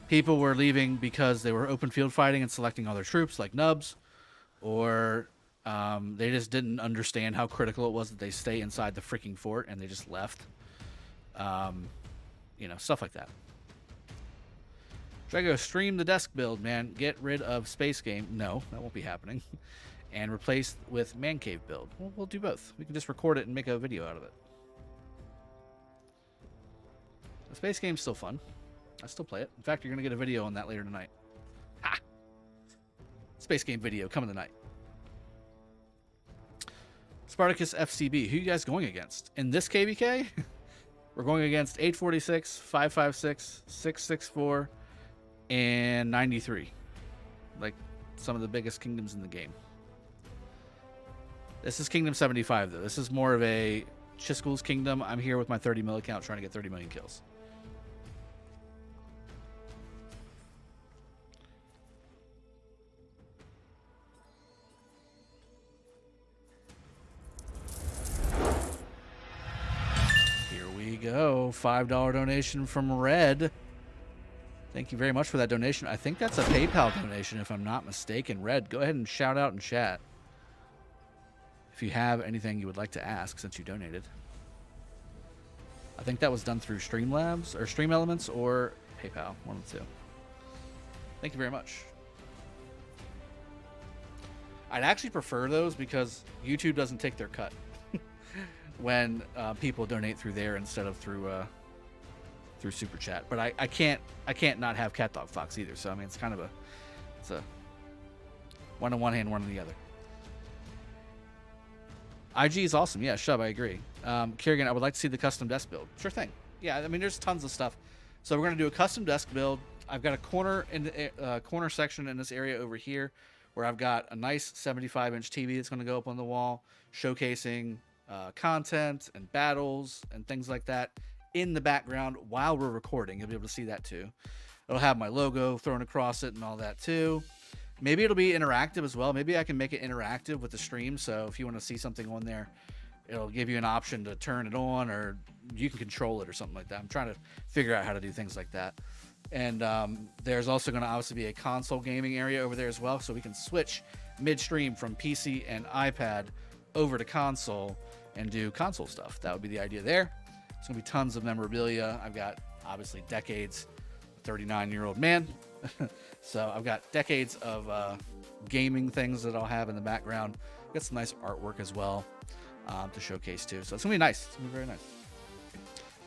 People were leaving because they were open field fighting and selecting other troops, like nubs. Or... they just didn't understand how critical it was that they stay inside the freaking fort, and they just left. You know, stuff like that. Drago, stream the desk build, man. Get rid of Space Game. No, that won't be happening. And replace with Man Cave build. We'll do both. We can just record it and make a video out of it. The Space Game's still fun. I still play it. In fact, you're going to get a video on that later tonight. Ha! Space Game video coming tonight. Spartacus FCB. Who are you guys going against? In this KvK, we're going against 846, 556, 664, and 93. Like some of the biggest kingdoms in the game. This is Kingdom 75, though. This is more of a Chiskul's Kingdom. I'm here with my 30 mil account trying to get 30 million kills. Here we go. $5 donation from Red. Thank you very much for that donation. I think that's a PayPal donation, if I'm not mistaken. Red, go ahead and shout out in chat if you have anything you would like to ask since you donated. I think that was done through Streamlabs or Stream Elements or PayPal, one of the two. Thank you very much. I'd actually prefer those because YouTube doesn't take their cut when people donate through there instead of through Super Chat. But I can't not have Cat Dog Fox either. So I mean, it's kind of a one on one hand, one on the other. IG is awesome. Yeah, Shub, I agree. Kerrigan, I would like to see the custom desk build. Sure thing. Yeah, I mean, there's tons of stuff. So we're going to do a custom desk build. I've got a corner in the corner section in this area over here where I've got a nice 75-inch TV that's going to go up on the wall, showcasing content and battles and things like that in the background while we're recording. You'll be able to see that too. It'll have my logo thrown across it and all that too. Maybe it'll be interactive as well. Maybe I can make it interactive with the stream. So if you want to see something on there, it'll give you an option to turn it on, or you can control it or something like that. I'm trying to figure out how to do things like that. And there's also going to obviously be a console gaming area over there as well. So we can switch midstream from PC and iPad over to console and do console stuff. That would be the idea there. It's going to be tons of memorabilia. I've got obviously decades, 39-year-old man. So I've got decades of gaming things that I'll have in the background. Got some nice artwork as well to showcase too. So it's gonna be nice. It's gonna be very nice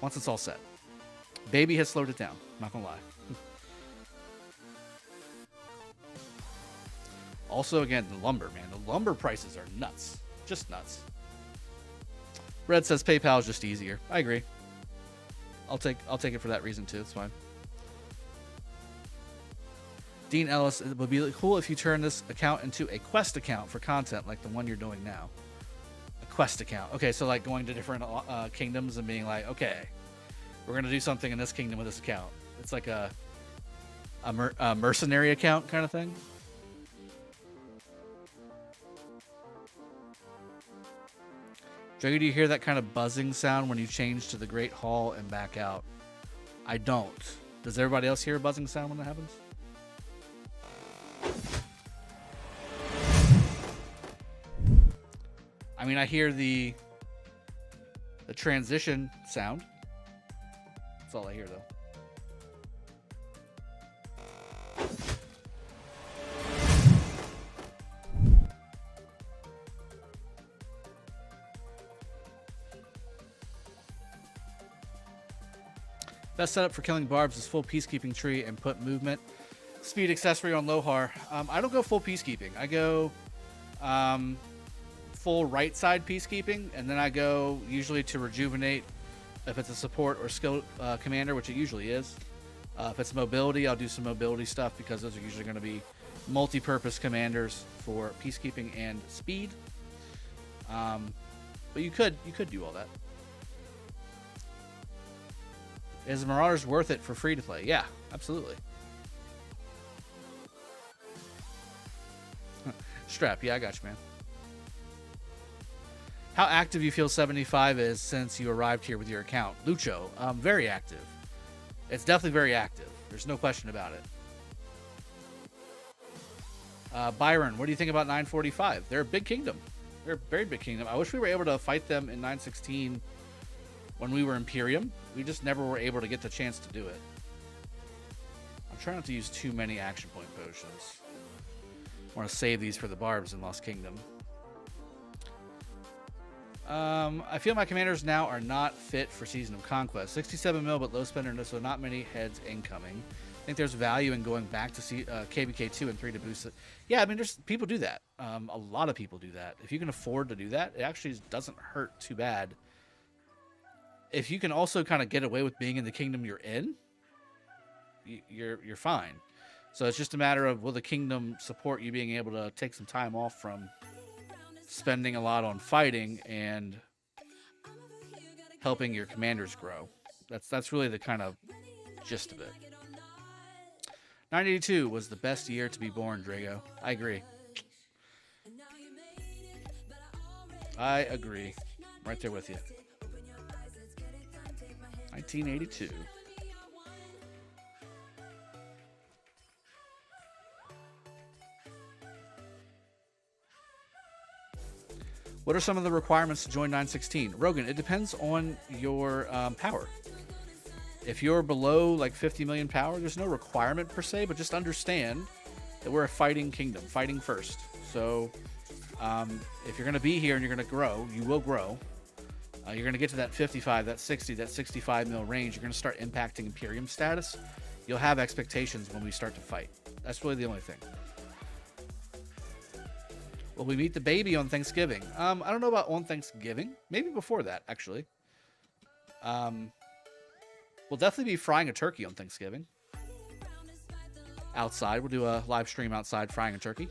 once it's all set. Baby has slowed it down. Not gonna lie. Also, again, the lumber, man. The lumber prices are nuts. Just nuts. Red says PayPal is just easier. I agree. I'll take it for that reason too. It's fine. Dean Ellis, it would be cool if you turn this account into a quest account for content like the one you're doing now. A quest account. Okay, so like going to different kingdoms and being like, okay, we're going to do something in this kingdom with this account. It's like a mercenary account kind of thing. Drago, do you hear that kind of buzzing sound when you change to the Great Hall and back out? I don't. Does everybody else hear a buzzing sound when that happens? I mean, I hear the transition sound. That's all I hear, though. Best setup for killing barbs is full peacekeeping tree and put movement speed accessory on Lohar. I don't go full peacekeeping. I go full right side peacekeeping, and then I go usually to rejuvenate if it's a support or skill commander, which it usually is. If it's mobility, I'll do some mobility stuff because those are usually going to be multi-purpose commanders for peacekeeping and speed. But you could do all that. Is Marauders worth it for free to play? Yeah, absolutely. Strap, yeah, I got you, man. How active you feel 75 is since you arrived here with your account? Lucho, very active. It's definitely very active. There's no question about it. Byron, what do you think about 945? They're a big kingdom. They're a very big kingdom. I wish we were able to fight them in 916 when we were Imperium. We just never were able to get the chance to do it. I'm I'm trying not to use too many action point potions. I want to save these for the barbs in Lost Kingdom. I feel my commanders now are not fit for Season of Conquest. 67 mil, but low spender, so not many heads incoming. I think there's value in going back to KvK 2 and 3 to boost it. Yeah, I mean, there's people do that. A lot of people do that. If you can afford to do that, it actually doesn't hurt too bad. If you can also kind of get away with being in the kingdom you're in, you're fine. So it's just a matter of, will the kingdom support you being able to take some time off from spending a lot on fighting and helping your commanders grow. That's really the kind of gist of it. 982 was the best year to be born, Drago. I agree. I agree. Right there with you. 1982. What are some of the requirements to join 916? Rogan, it depends on your power. If you're below like 50 million power, there's no requirement per se, but just understand that we're a fighting kingdom, fighting first. So if you're going to be here and you're going to grow, you will grow. You're going to get to that 55, that 60, that 65 mil range. You're going to start impacting Imperium status. You'll have expectations when we start to fight. That's really the only thing. Will we meet the baby on Thanksgiving? I don't know about on Thanksgiving. Maybe before that, actually. We'll definitely be frying a turkey on Thanksgiving. Outside. We'll do a live stream outside frying a turkey.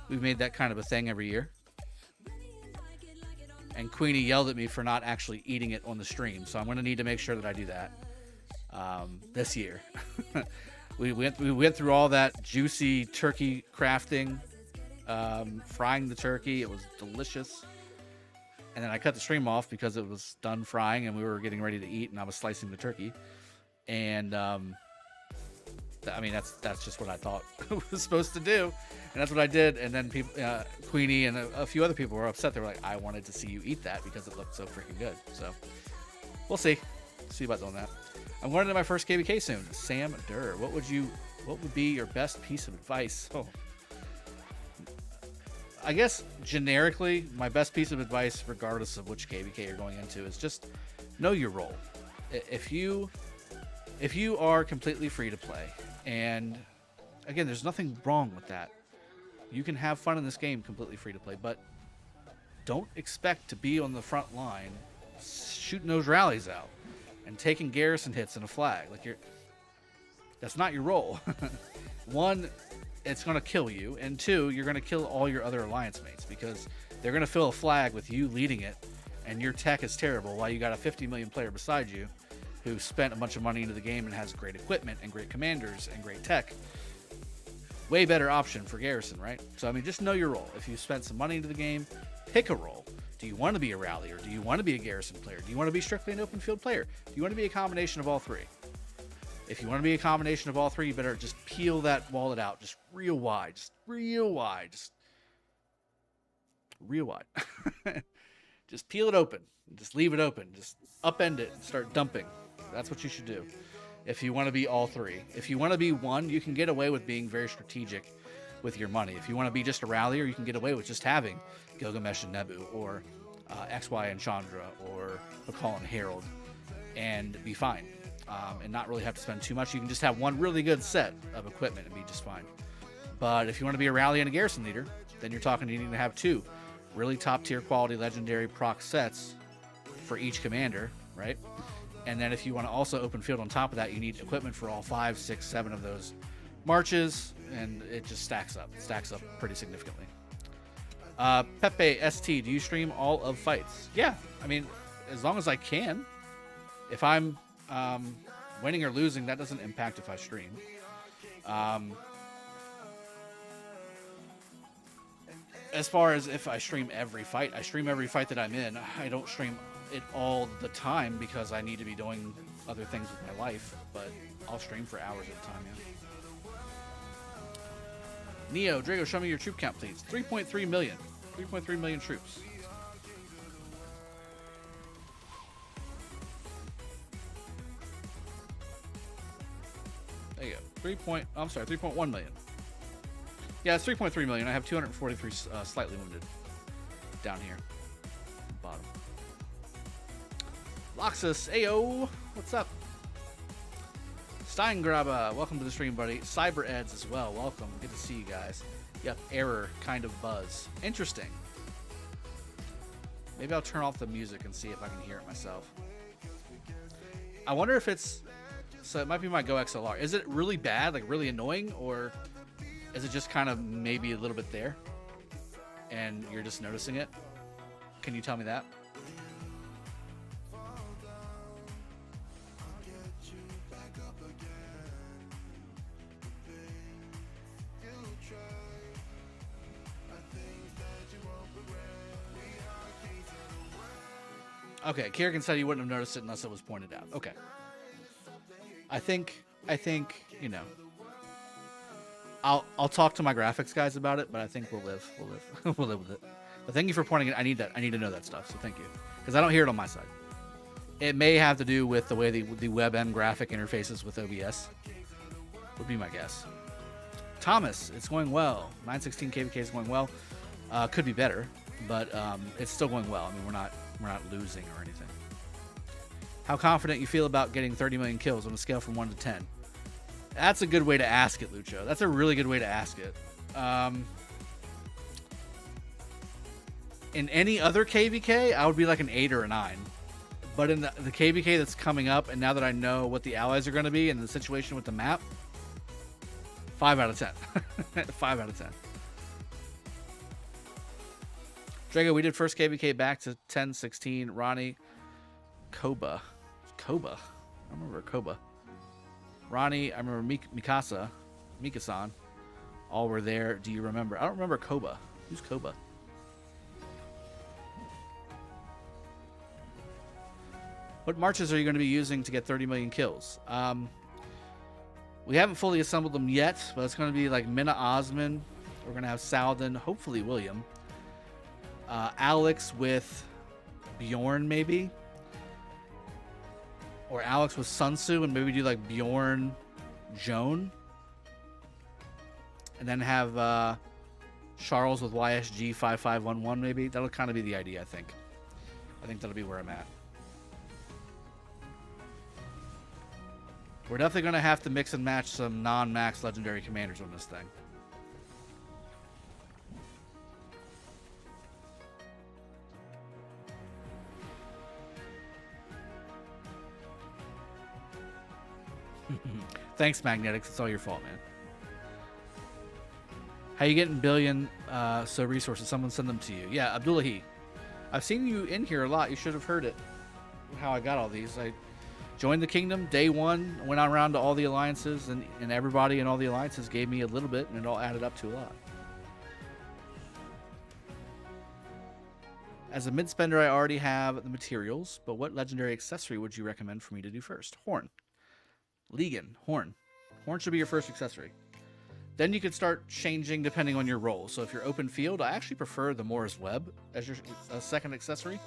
We've made that kind of a thing every year. And Queenie yelled at me for not actually eating it on the stream. So I'm going to need to make sure that I do that this year. we went through all that juicy turkey crafting. Frying the turkey. It was delicious. And then I cut the stream off because it was done frying and we were getting ready to eat and I was slicing the turkey. And I mean, that's just what I thought I was supposed to do. And that's what I did. And then people, Queenie and a few other people were upset. They were like, I wanted to see you eat that because it looked so freaking good. So we'll see. See about doing that. I'm going into my first KvK soon. Sam Durr. What would be your best piece of advice? Oh, I guess generically, my best piece of advice, regardless of which KvK you're going into, is just know your role. If you are completely free to play, and again, there's nothing wrong with that. You can have fun in this game completely free to play, but don't expect to be on the front line shooting those rallies out and taking garrison hits and a flag. Like that's not your role. One, it's going to kill you, and two, you're going to kill all your other alliance mates because they're going to fill a flag with you leading it, and your tech is terrible while you got a 50 million player beside you who spent a bunch of money into the game and has great equipment and great commanders and great tech. Way better option for garrison, right? So, I mean, just know your role. If you spent some money into the game, pick a role. Do you want to be a rally, or do you want to be a garrison player? Do you want to be strictly an open field player? Do you want to be a combination of all three? If you want to be a combination of all three, you better just peel that wallet out just real wide. Just real wide. Just real wide. Just peel it open. Just leave it open. Just upend it and start dumping. That's what you should do if you want to be all three. If you want to be one, you can get away with being very strategic with your money. If you want to be just a rallier, you can get away with just having Gilgamesh and Nebu, or XY and Chandra, or Bakal and Herald, and be fine. And not really have to spend too much. You can just have one really good set of equipment and be just fine. But if you want to be a rally and a garrison leader, then you're talking needing to have two really top tier quality legendary proc sets for each commander, right? And then if you want to also open field on top of that, you need equipment for all 5, 6, 7 of those marches, and it just stacks up. It stacks up pretty significantly. Pepe ST, do you stream all of fights? Yeah, I mean, as long as I can. If I'm winning or losing, that doesn't impact if I stream. As far as if I stream every fight, I stream every fight that I'm in. I don't stream it all the time because I need to be doing other things with my life, but I'll stream for hours at a time, yeah. Neo, Drago, show me your troop count, please. 3.3 million. 3.3 million troops. I'm sorry, 3.1 million. Yeah, it's 3.3 million. I have 243 slightly wounded down here. Bottom. Loxus, ayo, what's up? Steingraber, welcome to the stream, buddy. Cyber Eds as well, welcome. Good to see you guys. Yep, error, kind of buzz. Interesting. Maybe I'll turn off the music and see if I can hear it myself. I wonder if it's... So it might be my Go XLR. Is it really bad, like really annoying, or is it just kind of maybe a little bit there and you're just noticing it? Can you tell me that? Okay, Kerrigan said he wouldn't have noticed it unless it was pointed out. Okay. I think, you know, I'll talk to my graphics guys about it, but I think we'll live we'll live with it. But thank you for pointing it. I need to know that stuff, so thank you. Because I don't hear it on my side. It may have to do with the way the WebM graphic interfaces with OBS. Would be my guess. Thomas, it's going well. 916 KvK is going well. Could be better, but it's still going well. I mean, we're not losing or anything. How confident you feel about getting 30 million kills on a scale from 1 to 10? That's a good way to ask it, Lucho. That's a really good way to ask it. In any other KvK, I would be like an 8 or a 9. But in the KvK that's coming up, and now that I know what the allies are going to be and the situation with the map, 5 out of 10. 5 out of 10. Drago, we did first KvK back to 1016. Ronnie, Koba. I remember Koba. Ronnie, I remember Mikasan. All were there. Do you remember? I don't remember Koba. Who's Koba? What marches are you going to be using to get 30 million kills? We haven't fully assembled them yet, but it's going to be like Minna Osman. We're going to have Saladin, hopefully William. Alex with Bjorn, maybe. Or Alex with Sun Tzu, and maybe do like Bjorn, Joan. And then have Charles with YSG 5511, maybe. That'll kind of be the idea, I think. I think that'll be where I'm at. We're definitely going to have to mix and match some non-max legendary commanders on this thing. Thanks, Magnetics. It's all your fault, man. How you getting billion resources? Someone send them to you. Yeah, Abdullahi. I've seen you in here a lot. You should have heard it. How I got all these. I joined the kingdom day one. Went on around to all the alliances, and everybody in all the alliances gave me a little bit, and it all added up to a lot. As a mid-spender, I already have the materials, but what legendary accessory would you recommend for me to do first? Horn. Legan, Horn. Horn should be your first accessory. Then you could start changing depending on your role. So if you're open field, I actually prefer the Moore's Web as your second accessory.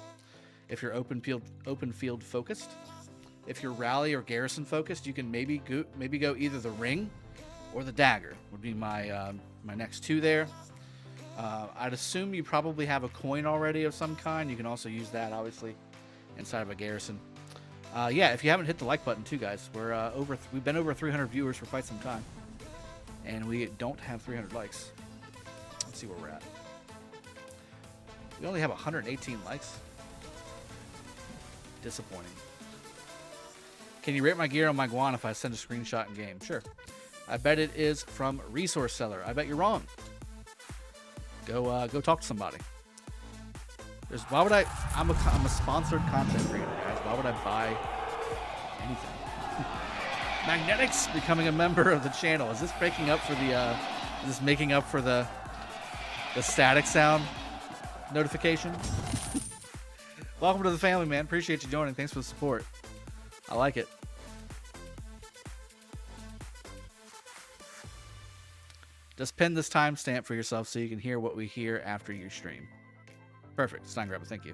If you're open field focused. If you're rally or garrison focused, you can maybe go either the ring or the dagger would be my my next two there. I'd assume you probably have a coin already of some kind. You can also use that obviously inside of a garrison. Yeah, if you haven't hit the like button too, guys, we've been over 300 viewers for quite some time, and we don't have 300 likes. Let's see where we're at. We only have 118 likes. Disappointing. Can you rate my gear on my Guan if I send a screenshot in game? Sure. I bet it is from Resource Seller. I bet you're wrong. Go talk to somebody. Why would I'm a sponsored content creator, guys. Why would I buy anything? Magnetics becoming a member of the channel. Is this making up for the static sound notification? Welcome to the family, man. Appreciate you joining. Thanks for the support. I like it. Just pin this timestamp for yourself so you can hear what we hear after you stream. Perfect. Steingrabber, thank you.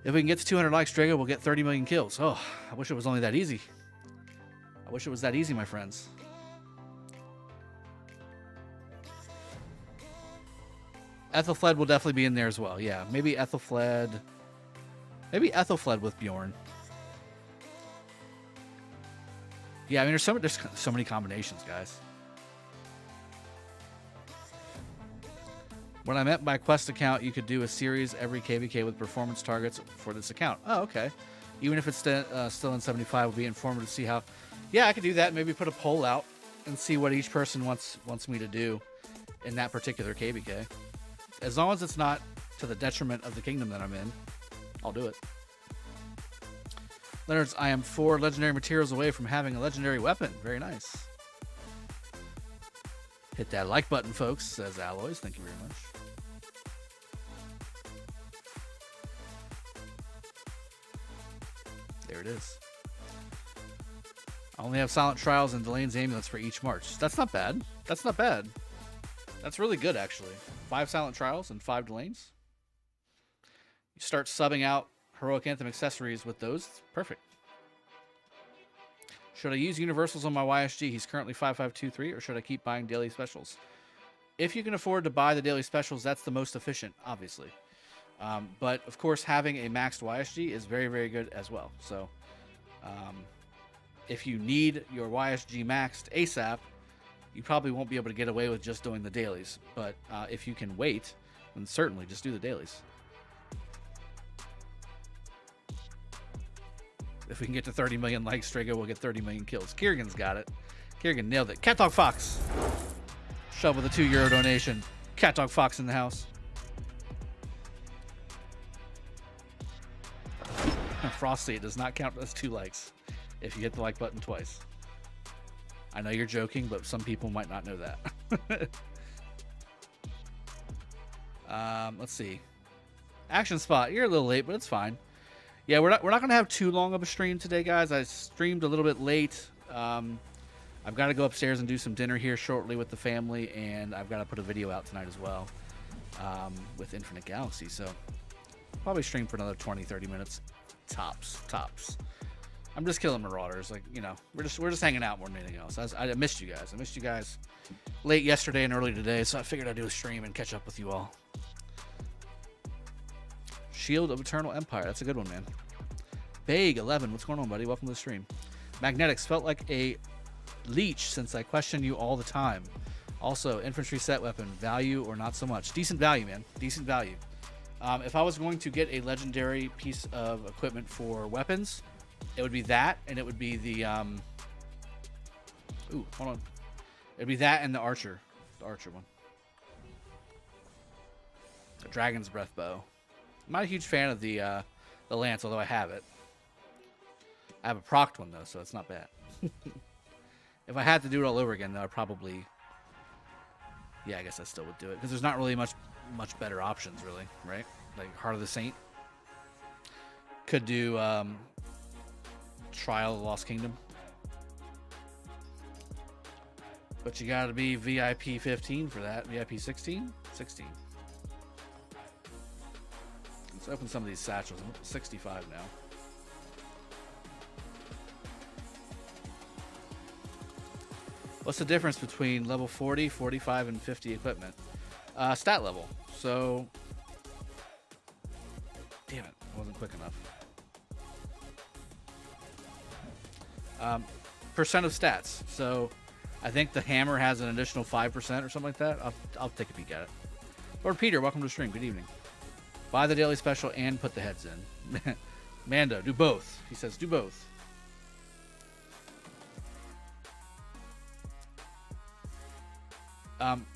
If we can get to 200 likes, Drago will get 30 million kills. Oh, I wish it was only that easy. I wish it was that easy, my friends. Ethelfled will definitely be in there as well. Yeah, maybe Ethelfled. Maybe Ethelfled with Bjorn. Yeah, I mean, there's so many combinations, guys. When I meant by quest account, you could do a series every KvK with performance targets for this account. Oh, okay. Even if it's still in 75, it would be informative to see how. Yeah, I could do that. Maybe put a poll out and see what each person wants me to do in that particular KvK. As long as it's not to the detriment of the kingdom that I'm in, I'll do it. Leonard's, I am 4 legendary materials away from having a legendary weapon. Very nice. Hit that like button, folks, says Alloys. Thank you very much. There it is. I only have Silent Trials and Delane's Amulets for each march. That's not bad. That's not bad. That's really good, actually. 5 Silent Trials and 5 Delanes. You start subbing out Heroic Anthem accessories with those. It's perfect. Should I use universals on my YSG? He's currently 5523, or should I keep buying daily specials? If you can afford to buy the daily specials, that's the most efficient, obviously. But, of course, having a maxed YSG is very, very good as well. So, if you need your YSG maxed ASAP, you probably won't be able to get away with just doing the dailies. But if you can wait, then certainly just do the dailies. If we can get to 30 million likes, Strago will get 30 million kills. Kiergan's got it. Kiergan nailed it. Cat Dog Fox. Shove with a €2 donation. Cat Dog Fox in the house. Frosty, it does not count as 2 likes if you hit the like button twice. I know you're joking, but some people might not know that. Let's see. Action Spot, you're a little late, but it's fine. Yeah, we're not going to have too long of a stream today, guys. I streamed a little bit late. I've got to go upstairs and do some dinner here shortly with the family, and I've got to put a video out tonight as well with Infinite Galaxy. So probably stream for another 20-30 minutes. Tops. I'm just killing Marauders. Like, you know, we're just hanging out more than anything else. I missed you guys. I missed you guys late yesterday and early today, so I figured I'd do a stream and catch up with you all. Shield of Eternal Empire. That's a good one, man. Vague 11. What's going on, buddy? Welcome to the stream. Magnetics felt like a leech since I question you all the time. Also, infantry set weapon. Value or not so much? Decent value, man. Decent value. If I was going to get a legendary piece of equipment for weapons, it would be that, and it would be the ooh, hold on. It'd be that and the archer. The archer one. The Dragon's Breath bow. I'm not a huge fan of the lance, although I have it. I have a procced one though, so it's not bad. If I had to do it all over again, though, I'd probably, yeah, I guess I still would do it because there's not really much better options, really, right? Like Heart of the Saint. Could do Trial of the Lost Kingdom, but you got to be VIP 15 for that. VIP 16, 16. Let's open some of these satchels. I'm up to 65 now. What's the difference between level 40, 45, and 50 equipment? Stat level. So, damn it, I wasn't quick enough. Percent of stats. So, I think the hammer has an additional 5% or something like that. I'll take a peek at it. Lord Peter, welcome to the stream. Good evening. Buy the daily special and put the heads in. Mando, do both. He says, do both.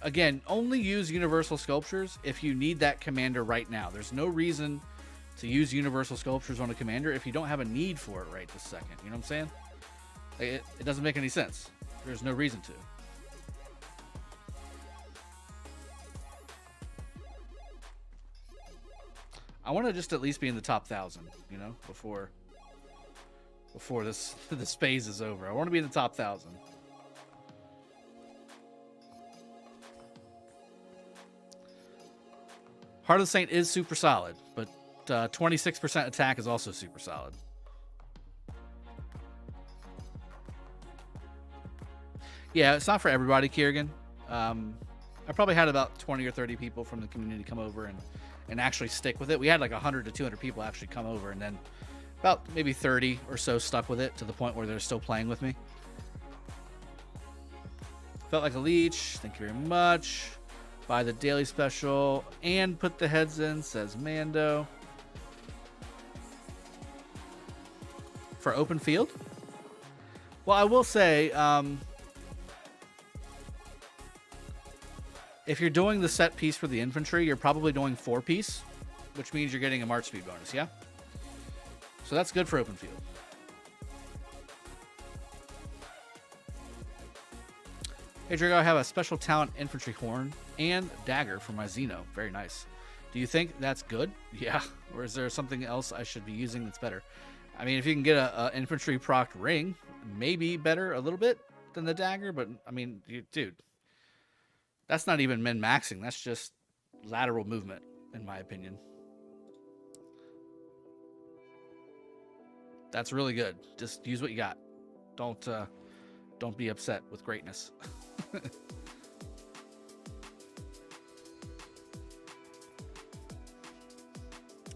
Again, only use universal sculptures if you need that commander right now. There's no reason to use universal sculptures on a commander if you don't have a need for it right this second. You know what I'm saying? It doesn't make any sense. There's no reason to. I want to just at least be in the top 1,000, you know, before this phase is over. I want to be in the top 1,000. Heart of the Saint is super solid, but 26% attack is also super solid. Yeah, it's not for everybody, Kiergan. I probably had about 20 or 30 people from the community come over and actually stick with it. We had like 100 to 200 people actually come over, and then about maybe 30 or so stuck with it to the point where they're still playing with me. Felt like a leech. Thank you very much. Buy the daily special and put the heads in, says Mando. For open field? Well, I will say, if you're doing the set piece for the infantry, you're probably doing 4-piece, which means you're getting a march speed bonus, yeah? So that's good for open field. Hey, Drago, I have a special talent infantry horn and dagger for my Xeno. Very nice. Do you think that's good? Yeah. Or is there something else I should be using that's better? I mean, if you can get a infantry procced ring, maybe better a little bit than the dagger, but I mean, dude, that's not even min-maxing. That's just lateral movement, in my opinion. That's really good. Just use what you got. Don't be upset with greatness.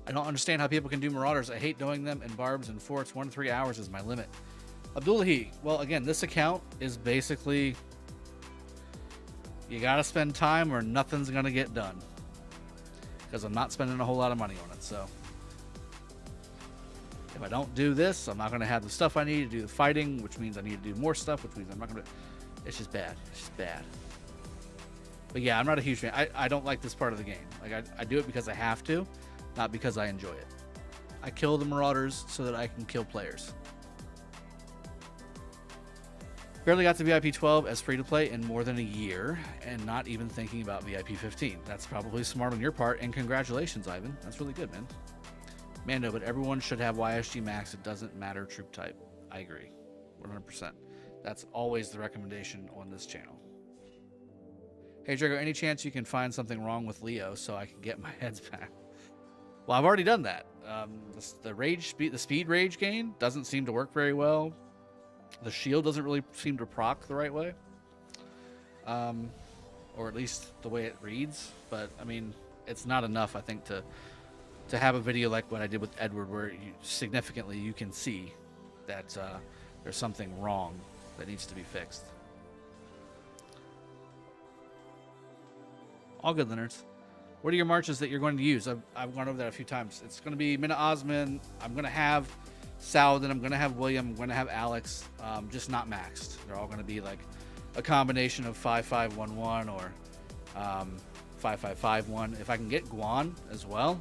I don't understand how people can do Marauders. I hate doing them in barbs and forts. 1 to 3 hours is my limit. Abdullahi, well, again, this account is basically, you gotta spend time or nothing's gonna get done. Because I'm not spending a whole lot of money on it, so. If I don't do this, I'm not gonna have the stuff I need to do the fighting, which means I need to do more stuff, which means I'm not gonna. It's just bad. It's just bad. But yeah, I'm not a huge fan. I don't like this part of the game. Like I do it because I have to, not because I enjoy it. I kill the Marauders so that I can kill players. Barely got to VIP 12 as free to play in more than a year, and not even thinking about VIP 15. That's probably smart on your part, and congratulations, Ivan. That's really good, man. Mando, but everyone should have YSG Max. It doesn't matter troop type. I agree, 100%. That's always the recommendation on this channel. Hey, Drago, any chance you can find something wrong with Leo so I can get my heads back? Well, I've already done that. The speed rage gain doesn't seem to work very well. The shield doesn't really seem to proc the right way. Or at least the way it reads. But, I mean, it's not enough, I think, to have a video like what I did with Edward, where significantly you can see that there's something wrong that needs to be fixed. All good, Leonards. What are your marches that you're going to use? I've gone over that a few times. It's going to be Mina Osman. I'm going to have Saladin. I'm going to have William. I'm going to have Alex. Just not maxed. They're all going to be like a combination of 5511 or 5551. If I can get Guan as well,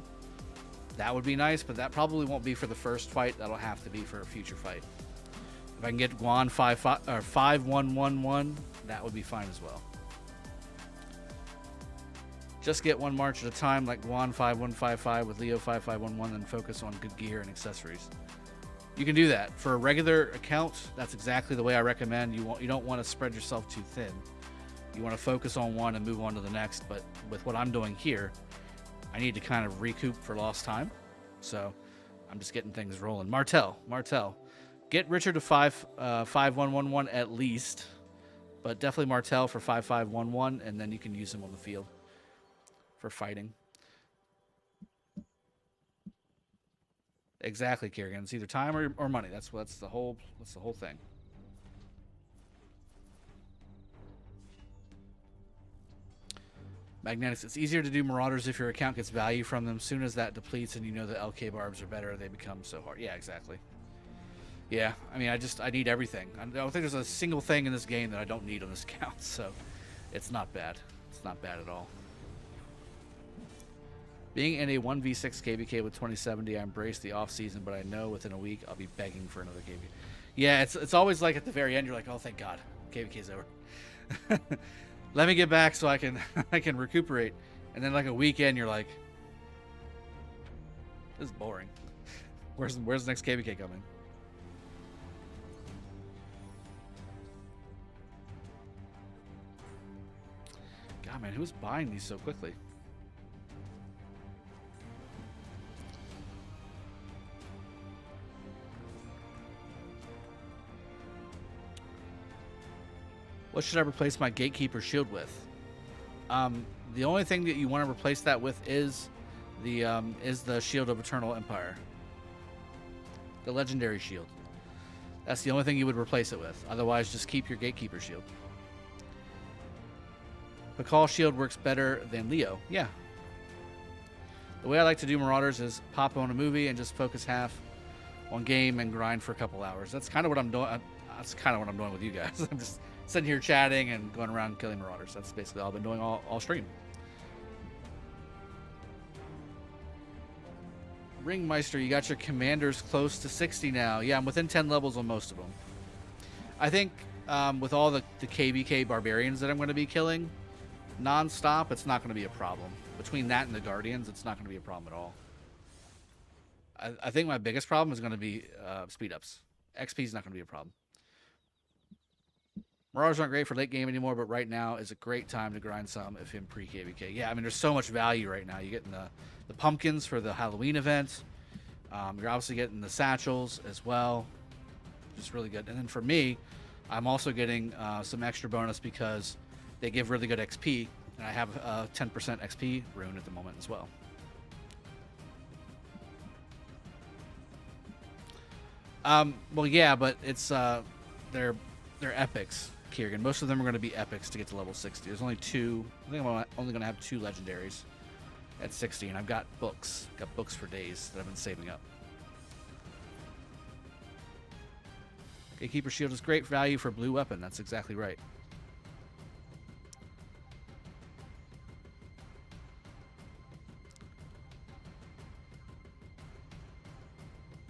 that would be nice, but that probably won't be for the first fight. That'll have to be for a future fight. If I can get Guan 5111, that would be fine as well. Just get one march at a time, like Guan 5155 with Leo 5511, and focus on good gear and accessories. You can do that for a regular account. That's exactly the way I recommend. You don't want to spread yourself too thin. You want to focus on one and move on to the next. But with what I'm doing here, I need to kind of recoup for lost time. So I'm just getting things rolling. Martel, get Richard to 5111 at least, but definitely Martel for 5511, and then you can use him on the field for fighting. Exactly, Kiergan. It's either time or money. That's the whole thing. Magnetics. It's easier to do Marauders if your account gets value from them. Soon as that depletes and you know the LK barbs are better, they become so hard. Yeah, exactly. Yeah, I mean, I need everything. I don't think there's a single thing in this game that I don't need on this account, so it's not bad. It's not bad at all. Being in a 1v6 KvK with 2070, I embrace the off-season, but I know within a week I'll be begging for another KvK. Yeah, it's always like at the very end, you're like, oh, thank God, KvK's over. Let me get back so I can recuperate. And then like a weekend, you're like, this is boring. Where's the next KvK coming? God, man, who's buying these so quickly? What should I replace my Gatekeeper shield with? The only thing that you want to replace that with is the Shield of Eternal Empire. The legendary shield. That's the only thing you would replace it with. Otherwise, just keep your Gatekeeper shield. Pakal shield works better than Leo. Yeah. The way I like to do Marauders is pop on a movie and just focus half on game and grind for a couple hours. That's kind of what I'm doing. That's kind of what I'm doing with you guys. I'm just sitting here chatting and going around killing Marauders. That's basically all I've been doing all stream. Ringmeister, you got your commanders close to 60 now. Yeah, I'm within 10 levels on most of them. I think with all the KvK barbarians that I'm going to be killing non-stop, it's not going to be a problem. Between that and the Guardians, it's not going to be a problem at all. I think my biggest problem is going to be speed-ups. XP is not going to be a problem. Marauders aren't great for late game anymore, but right now is a great time to grind some if in pre-KvK. Yeah, I mean, there's so much value right now. You're getting the pumpkins for the Halloween event. You're obviously getting the satchels as well. Just really good. And then for me, I'm also getting some extra bonus because they give really good XP, and I have a 10% XP rune at the moment as well. Well, yeah, but it's they're epics, Kieran. Most of them are going to be epics to get to level 60. There's only two. I think I'm only going to have 2 legendaries at 60, and I've got books. Got books for days that I've been saving up. Gatekeeper shield is great value for blue weapon. That's exactly right.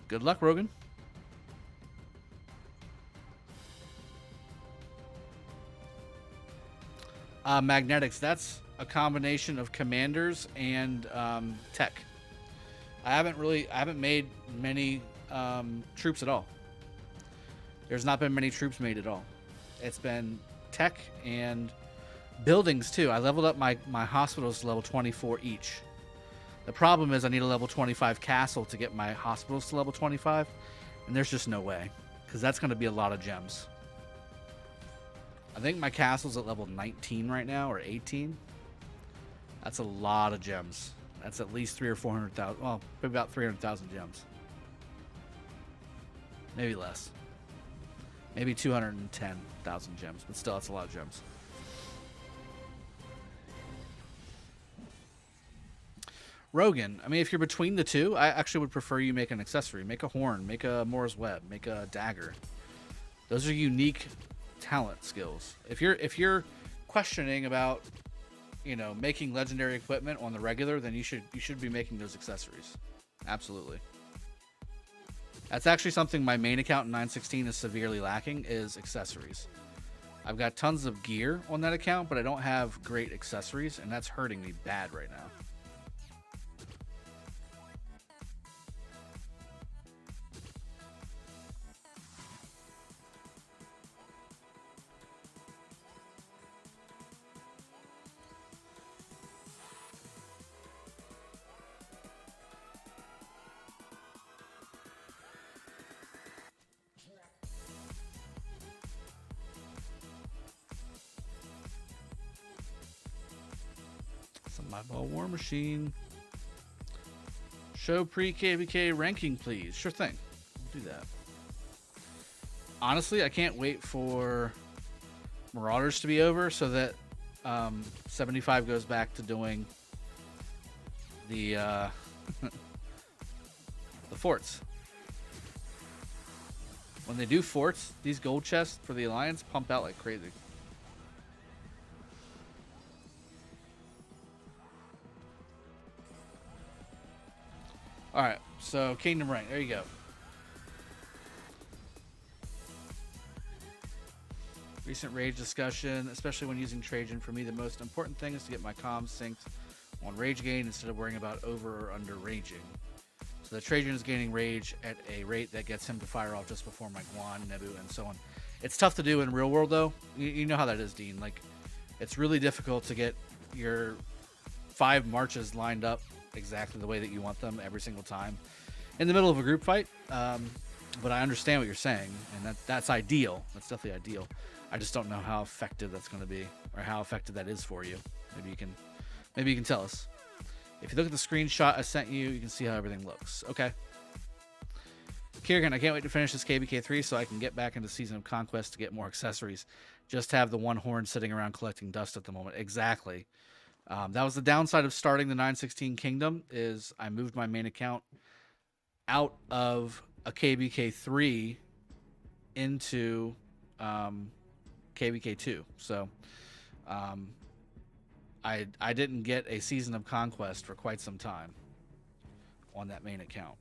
Good luck, Rogan. Magnetics, that's a combination of commanders and tech. I haven't made many troops at all. There's not been many troops made at all. It's been tech and buildings too. I leveled up my hospitals to level 24 each. The problem is I need a level 25 castle to get my hospitals to level 25, and there's just no way, because that's going to be a lot of gems. I think my castle's at level 19 right now, or 18. That's a lot of gems. That's at least 300,000 or 400,000. Well, about 300,000 gems. Maybe less. Maybe 210,000 gems, but still, that's a lot of gems. Rogan, I mean, if you're between the two, I actually would prefer you make an accessory. Make a horn, make a Mora's Web, make a dagger. Those are unique talent skills. If you're questioning about, you know, making legendary equipment on the regular, then you should be making those accessories. Absolutely. That's actually something my main account in 916 is severely lacking, is accessories. I've got tons of gear on that account, but I don't have great accessories, and that's hurting me bad right now. My ball war machine. Show pre-KvK ranking, please. Sure thing. I'll do that. Honestly, I can't wait for Marauders to be over so that 75 goes back to doing the the forts. When they do forts, these gold chests for the Alliance pump out like crazy. Alright, so Kingdom Rank, there you go. Recent rage discussion, especially when using Trajan. For me, the most important thing is to get my comms synced on rage gain instead of worrying about over or under raging. So the Trajan is gaining rage at a rate that gets him to fire off just before my Guan, Nebu, and so on. It's tough to do in real world, though. You know how that is, Dean. Like, it's really difficult to get your 5 marches lined up exactly the way that you want them every single time in the middle of a group fight. But I understand what you're saying, and that's ideal. That's definitely ideal. I just don't know how effective that's going to be, or how effective that is for you. Maybe you can tell us. If you look at the screenshot I sent you, you can see how everything looks. Okay. Kiergan, I can't wait to finish this KvK 3 so I can get back into Season of Conquest to get more accessories. Just have the one horn sitting around collecting dust at the moment. Exactly. That was the downside of starting the 916 Kingdom, is I moved my main account out of a KvK 3 into KvK 2. So I didn't get a Season of Conquest for quite some time on that main account.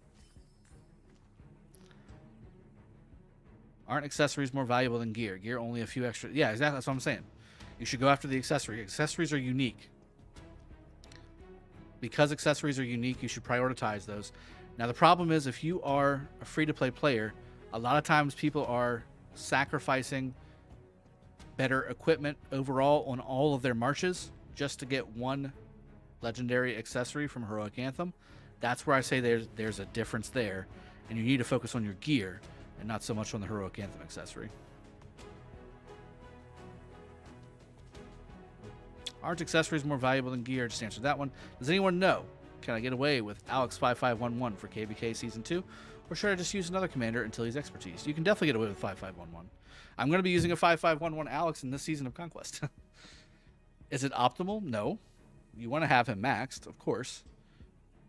Aren't accessories more valuable than gear? Gear only a few extra. Yeah, exactly. That's what I'm saying. You should go after the accessory. Accessories are unique. Because accessories are unique, you should prioritize those. Now, the problem is if you are a free-to-play player, a lot of times people are sacrificing better equipment overall on all of their marches just to get one legendary accessory from Heroic Anthem. That's where I say there's a difference there, and you need to focus on your gear and not so much on the Heroic Anthem accessory. Aren't accessories more valuable than gear? Just answer that one. Does anyone know? Can I get away with Alex5511 for KvK Season 2? Or should I just use another commander until he's expertise? You can definitely get away with 5511. I'm going to be using a 5511 Alex in this Season of Conquest. Is it optimal? No. You want to have him maxed, of course.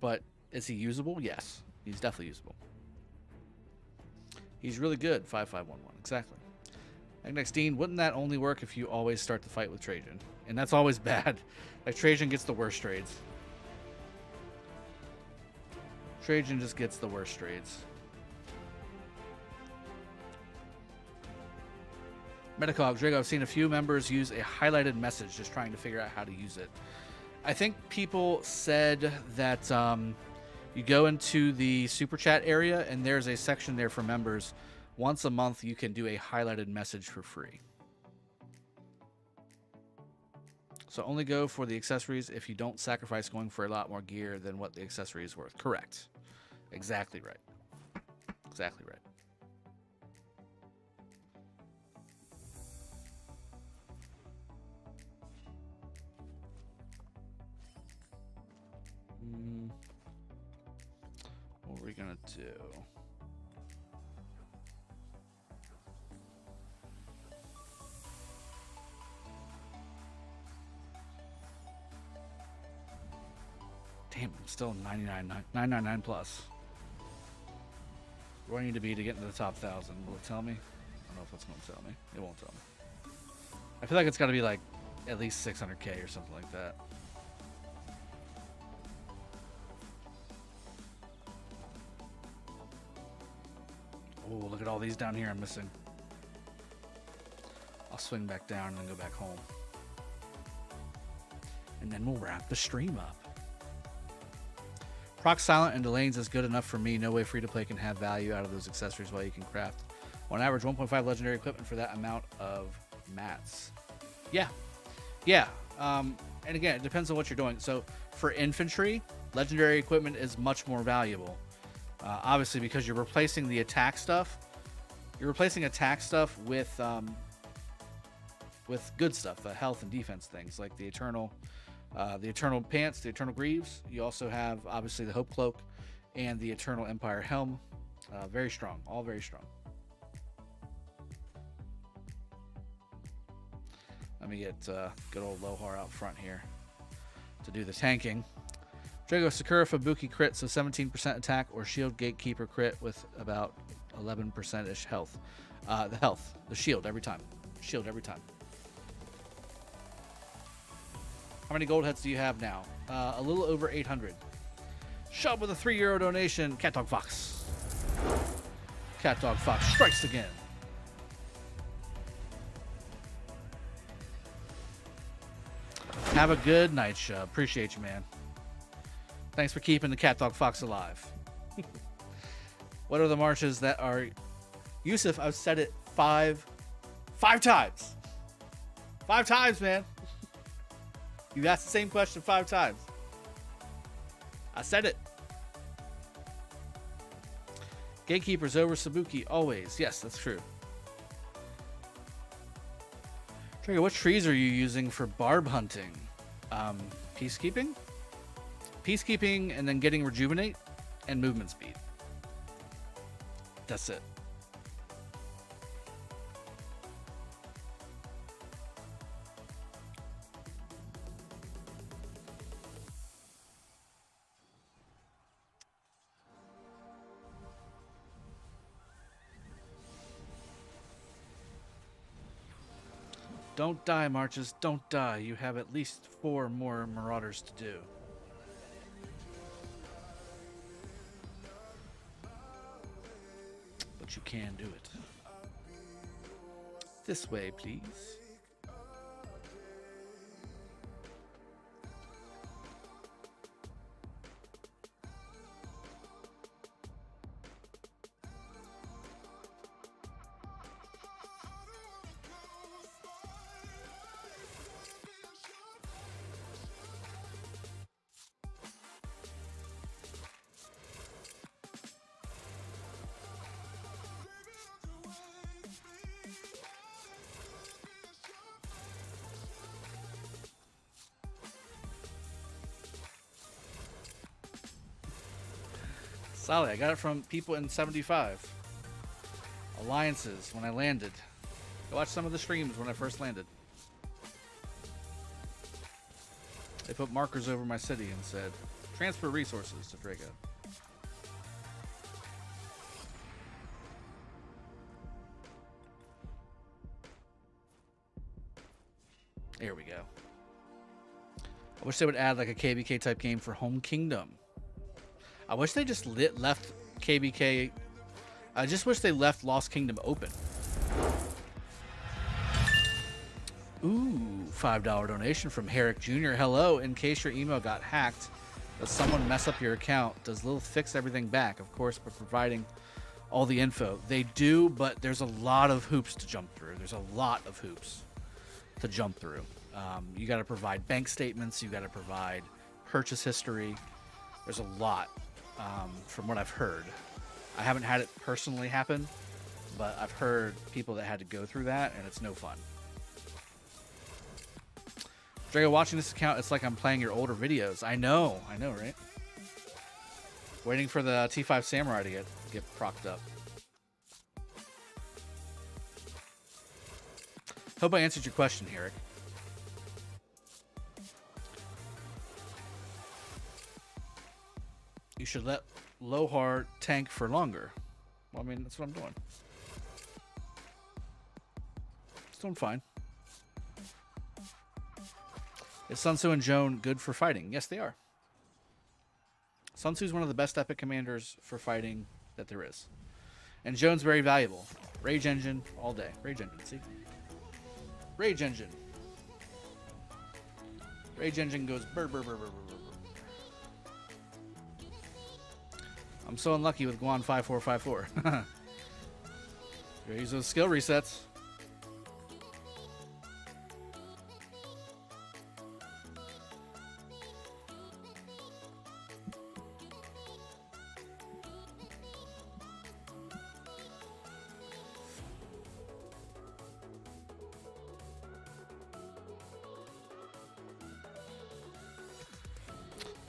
But is he usable? Yes. He's definitely usable. He's really good, 5511. Exactly. Next, Dean, wouldn't that only work if you always start the fight with Trajan? And that's always bad. Like, Trajan gets the worst trades. Trajan just gets the worst trades. Metacog, Drago, I've seen a few members use a highlighted message just trying to figure out how to use it. I think people said that you go into the super chat area and there's a section there for members. Once a month, you can do a highlighted message for free. So only go for the accessories if you don't sacrifice going for a lot more gear than what the accessory is worth. Correct. Exactly right. Exactly right. What are we going to do? Damn, I'm still 999 plus. Where do I need to be to get into the top 1,000? Will it tell me? I don't know if it's going to tell me. It won't tell me. I feel like it's got to be like at least 600k or something like that. Oh, look at all these down here I'm missing. I'll swing back down and then go back home. And then we'll wrap the stream up. Proc Silent and Delane's is good enough for me. No way free-to-play can have value out of those accessories while you can craft on average 1.5 legendary equipment for that amount of mats. Yeah. Yeah. And again, it depends on what you're doing. So for infantry, legendary equipment is much more valuable. Obviously, because you're replacing the attack stuff. You're replacing attack stuff with good stuff, health and defense things like the Eternal Pants, the Eternal Greaves. You also have, obviously, the Hope Cloak and the Eternal Empire Helm. Very strong. All very strong. Let me get good old Lohar out front here to do the tanking. Drago Sakura Fubuki crit, so 17% attack, or Shield Gatekeeper crit with about 11%-ish health. The shield every time. Shield every time. How many gold heads do you have now? A little over 800. Shub with a €3 donation. Cat Dog Fox. Cat Dog Fox strikes again. Have a good night, Shub. Appreciate you, man. Thanks for keeping the Cat Dog Fox alive. What are the marches that are... Yusuf, I've said it five times. 5 times, man. You asked the same question 5 times. I said it. Gatekeepers over Sabuki, always. Yes, that's true. Trigger, what trees are you using for barb hunting? Peacekeeping? Peacekeeping and then getting rejuvenate and movement speed. That's it. Don't die, Marches. Don't die. You have at least 4 more Marauders to do. But you can do it. This way, please. Solid. I got it from people in 75. Alliances when I landed. I watched some of the streams when I first landed. They put markers over my city and said, transfer resources to Drago. Here we go. I wish they would add like a KvK type game for Home Kingdom. I wish they just left KvK. I just wish they left Lost Kingdom open. Ooh, $5 donation from Herrick Jr. Hello, in case your email got hacked, does someone mess up your account? Does Lil fix everything back? Of course, but providing all the info. They do, but there's a lot of hoops to jump through. There's a lot of hoops to jump through. You got to provide bank statements. You got to provide purchase history. There's a lot. From what I've heard. I haven't had it personally happen, but I've heard people that had to go through that, and it's no fun. Drago, watching this account, it's like I'm playing your older videos. I know, right? Waiting for the T5 Samurai to get procced up. Hope I answered your question, Herrick. You should let Lohar tank for longer. Well, I mean, that's what I'm doing. It's doing fine. Is Sun Tzu and Joan good for fighting? Yes, they are. Sun Tzu is one of the best epic commanders for fighting that there is. And Joan's very valuable. Rage Engine all day. Rage Engine, see? Rage Engine. Rage Engine goes burr, burr, burr, burr, burr. I'm so unlucky with Guan 5454. Use those skill resets.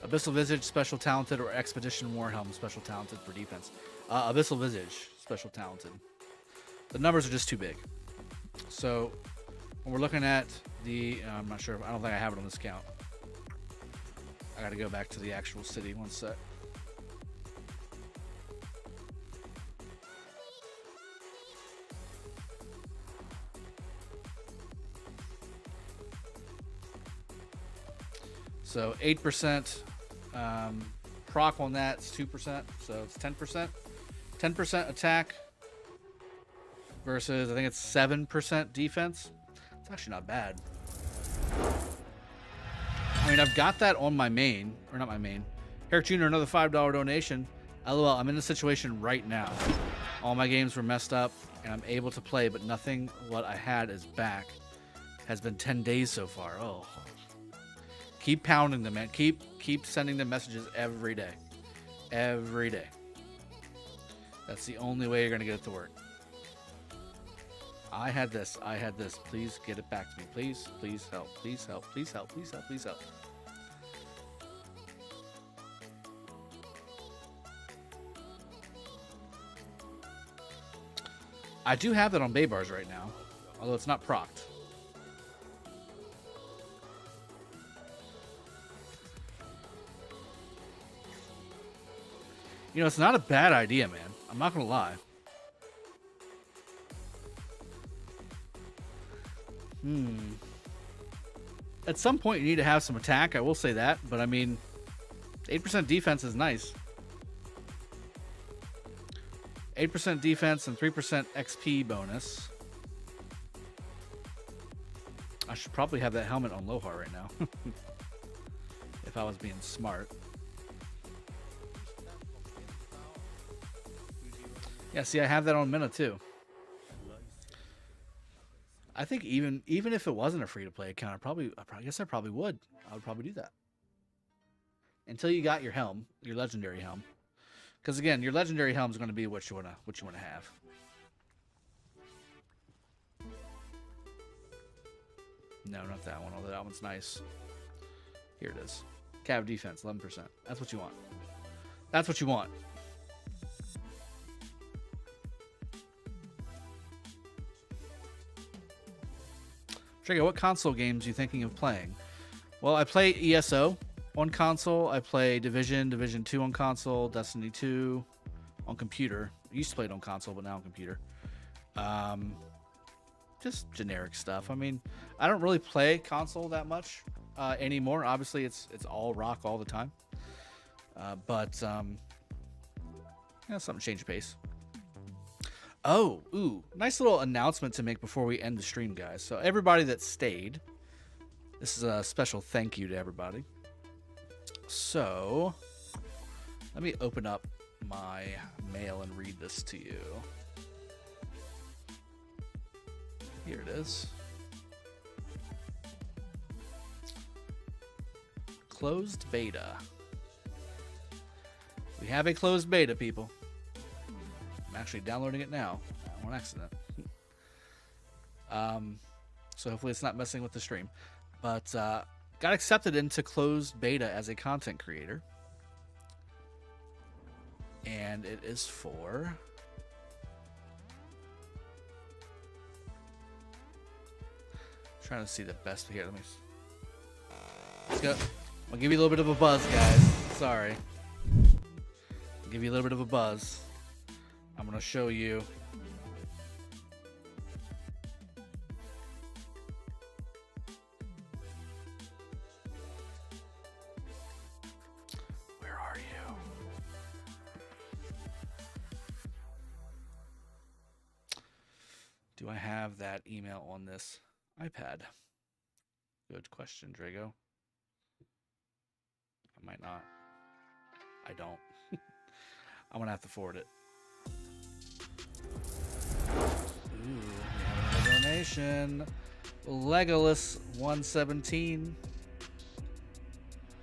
Abyssal Visage, Special Talented, or Expedition Warhelm, Special Talented for defense. Abyssal Visage, Special Talented. The numbers are just too big. So when we're looking at the, I'm not sure, I don't think I have it on this count. I gotta go back to the actual city, one sec. So 8%. Proc on that is 2%, so it's 10%. 10% attack versus I think it's 7% defense. It's actually not bad. I mean, I've got that on my main, or not my main. Herrick Jr., another $5 donation. LOL, I'm in this situation right now. All my games were messed up, and I'm able to play, but nothing what I had is back. Has been 10 days so far. Oh. Keep pounding them, man. Keep sending them messages every day. Every day. That's the only way you're going to get it to work. I had this. I had this. Please get it back to me. Please. Please help. Please help. Please help. Please help. Please help. I do have that on Bay Bars right now, although it's not procced. You know, it's not a bad idea, man. I'm not going to lie. At some point, you need to have some attack. I will say that. But, I mean, 8% defense is nice. 8% defense and 3% XP bonus. I should probably have that helmet on Lohar right now. If I was being smart. Yeah, see, I have that on Minna too. I think even if it wasn't a free-to-play account, I guess I probably would. I would probably do that. Until you got your helm, your legendary helm. Because again, your legendary helm is going to be what you wanna have. No, not that one. Although that one's nice. Here it is. Cav defense, 11%. That's what you want. That's what you want. Trigger, what console games are you thinking of playing? Well, I play ESO on console. I play Division 2 on console, Destiny 2 on computer. I used to play it on console, but now on computer. Just generic stuff. I mean, I don't really play console that much anymore. Obviously, it's all rock all the time. But something to change the pace. Oh, ooh, nice little announcement to make before we end the stream, guys. So everybody that stayed, this is a special thank you to everybody. So let me open up my mail and read this to you. Here it is. Closed beta. We have a closed beta, people. I'm actually downloading it now on accident. So hopefully it's not messing with the stream. But got accepted into closed beta as a content creator. And it is for... trying to see the best here. Let's go. I'll give you a little bit of a buzz, guys. Sorry. I'll give you a little bit of a buzz. I'm going to show you. Where are you? Do I have that email on this iPad? Good question, Drago. I might not. I don't. I'm going to have to forward it. Ooh, we have a donation. Legolas 117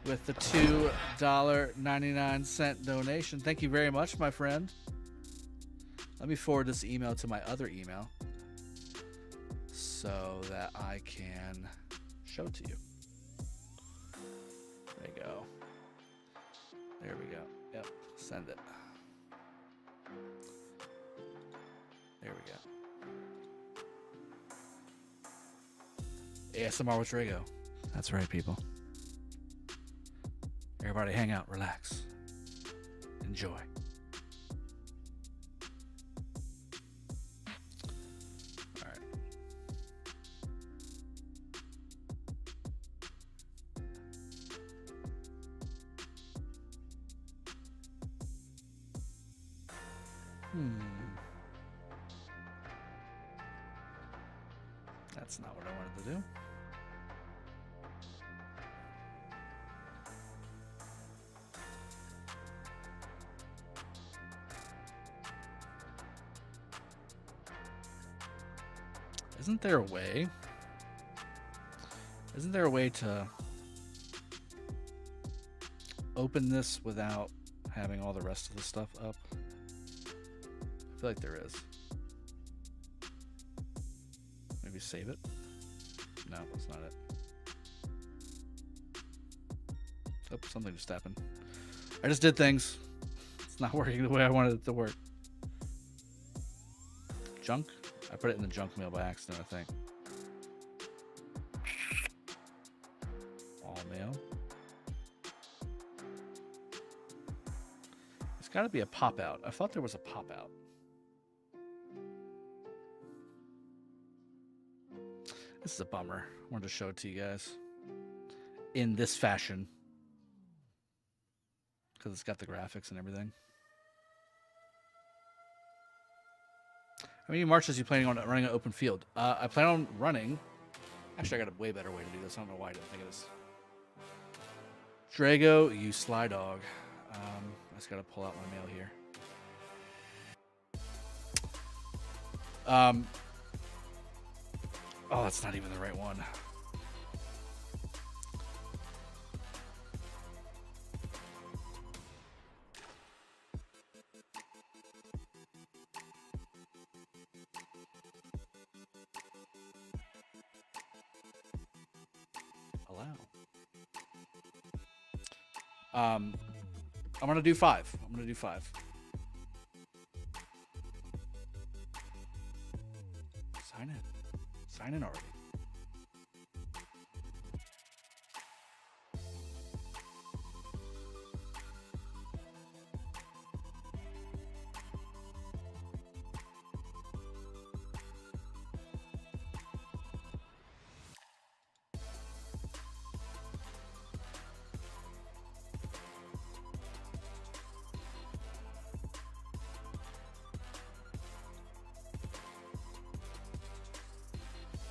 with the $2.99 donation. Thank you very much, my friend. Let me forward this email to my other email so that I can show it to you. There you go. There we go. Yep, send it. There we go. ASMR with Drago. That's right, people. Everybody hang out, relax, enjoy. All right. That's not what I wanted to do. Isn't there a way? Isn't there a way to open this without having all the rest of the stuff up? I feel like there is. maybe save it. No, that's not it. Oh, something just happened. I just did things. It's not working the way I wanted it to work. Junk? I put it in the junk mail by accident, I think. All mail. It's got to be a pop-out. I thought there was a pop-out. This is a bummer. I wanted to show it to you guys in this fashion because it's got the graphics and everything. How many marches are you planning on running an open field? I plan on running. Actually, I got a way better way to do this. I don't know why I didn't think of this. Drago, you sly dog. I just got to pull out my mail here. Oh, that's not even the right one. I'm gonna do 5. I'm gonna do 5. Sign in. Sign in already.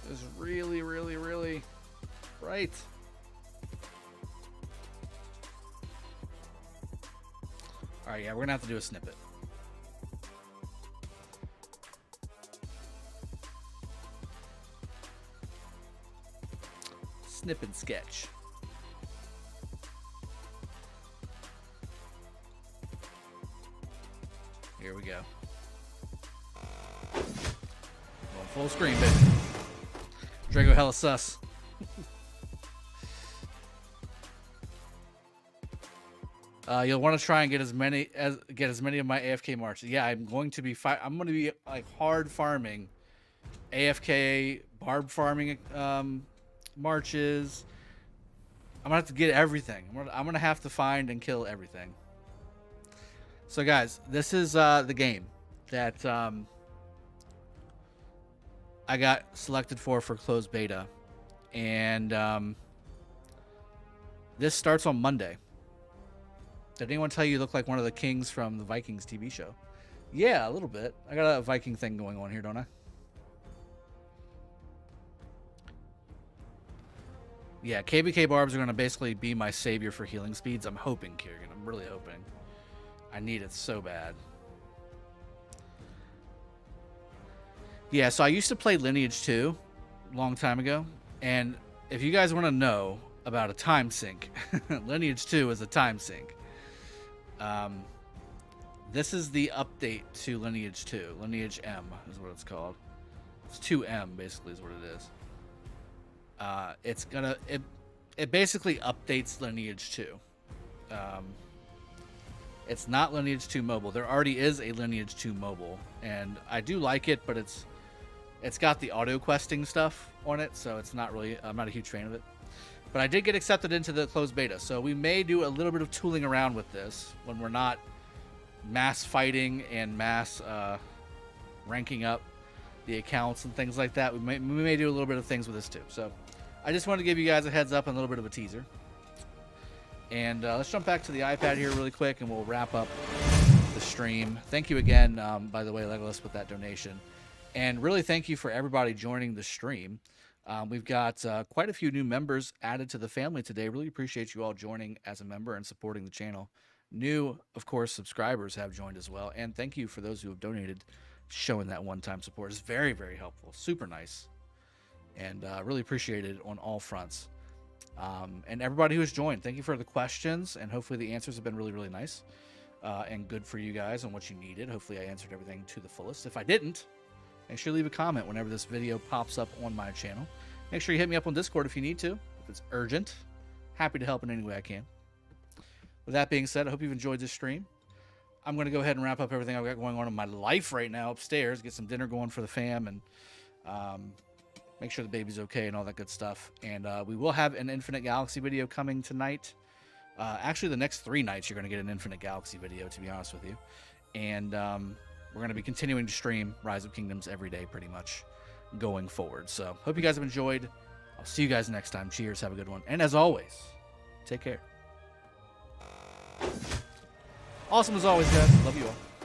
Is really, really, really right. All right, yeah, we're gonna have to do a snippet. Snip and sketch. Here we go. Going full screen, baby. Drago hella sus. You'll want to try and get as many of my AFK marches. Yeah, I'm going to be like hard farming AFK barb farming marches. I'm gonna have to get everything. I'm gonna have to find and kill everything. So guys, this is the game that I got selected for closed beta, and this starts on Monday. Did anyone tell you you look like one of the kings from the Vikings TV show? Yeah, a little bit. I got a Viking thing going on here, don't I? Yeah, KvK barbs are going to basically be my savior for healing speeds. I'm hoping, Kieran. I'm really hoping. I need it so bad. Yeah, so I used to play Lineage 2 a long time ago, and if you guys want to know about a time sink, Lineage 2 is a time sink. This is the update to Lineage 2. Lineage M is what it's called. It's 2M basically is what it is. It basically updates Lineage 2. It's not Lineage 2 mobile. There already is a Lineage 2 mobile, and I do like it, but it's got the auto questing stuff on it, so it's not really. I'm not a huge fan of it. But I did get accepted into the closed beta, so we may do a little bit of tooling around with this when we're not mass fighting and mass ranking up the accounts and things like that. We may do a little bit of things with this too. So I just wanted to give you guys a heads up and a little bit of a teaser. And let's jump back to the iPad here really quick, and we'll wrap up the stream. Thank you again, by the way, Legolas, with that donation. And really thank you for everybody joining the stream. We've got quite a few new members added to the family today. Really appreciate you all joining as a member and supporting the channel. New, of course, subscribers have joined as well. And thank you for those who have donated, showing that one-time support. It's very, very helpful. Super nice. And really appreciate it on all fronts. And everybody who has joined, thank you for the questions. And hopefully the answers have been really, really nice and good for you guys and what you needed. Hopefully I answered everything to the fullest. If I didn't, Make sure you leave a comment whenever this video pops up on my channel. Make sure you hit me up on Discord if you need to, if it's urgent. Happy to help in any way I can. With that being said, I hope you've enjoyed this stream. I'm going to go ahead and wrap up everything I've got going on in my life right now upstairs, get some dinner going for the fam, and make sure the baby's okay and all that good stuff. And we will have an Infinite Galaxy video coming tonight. Actually, the next 3 nights you're going to get an Infinite Galaxy video, to be honest with you. And we're going to be continuing to stream Rise of Kingdoms every day pretty much going forward. So hope you guys have enjoyed. I'll see you guys next time. Cheers. Have a good one. And as always, take care. Awesome as always, guys. Love you all.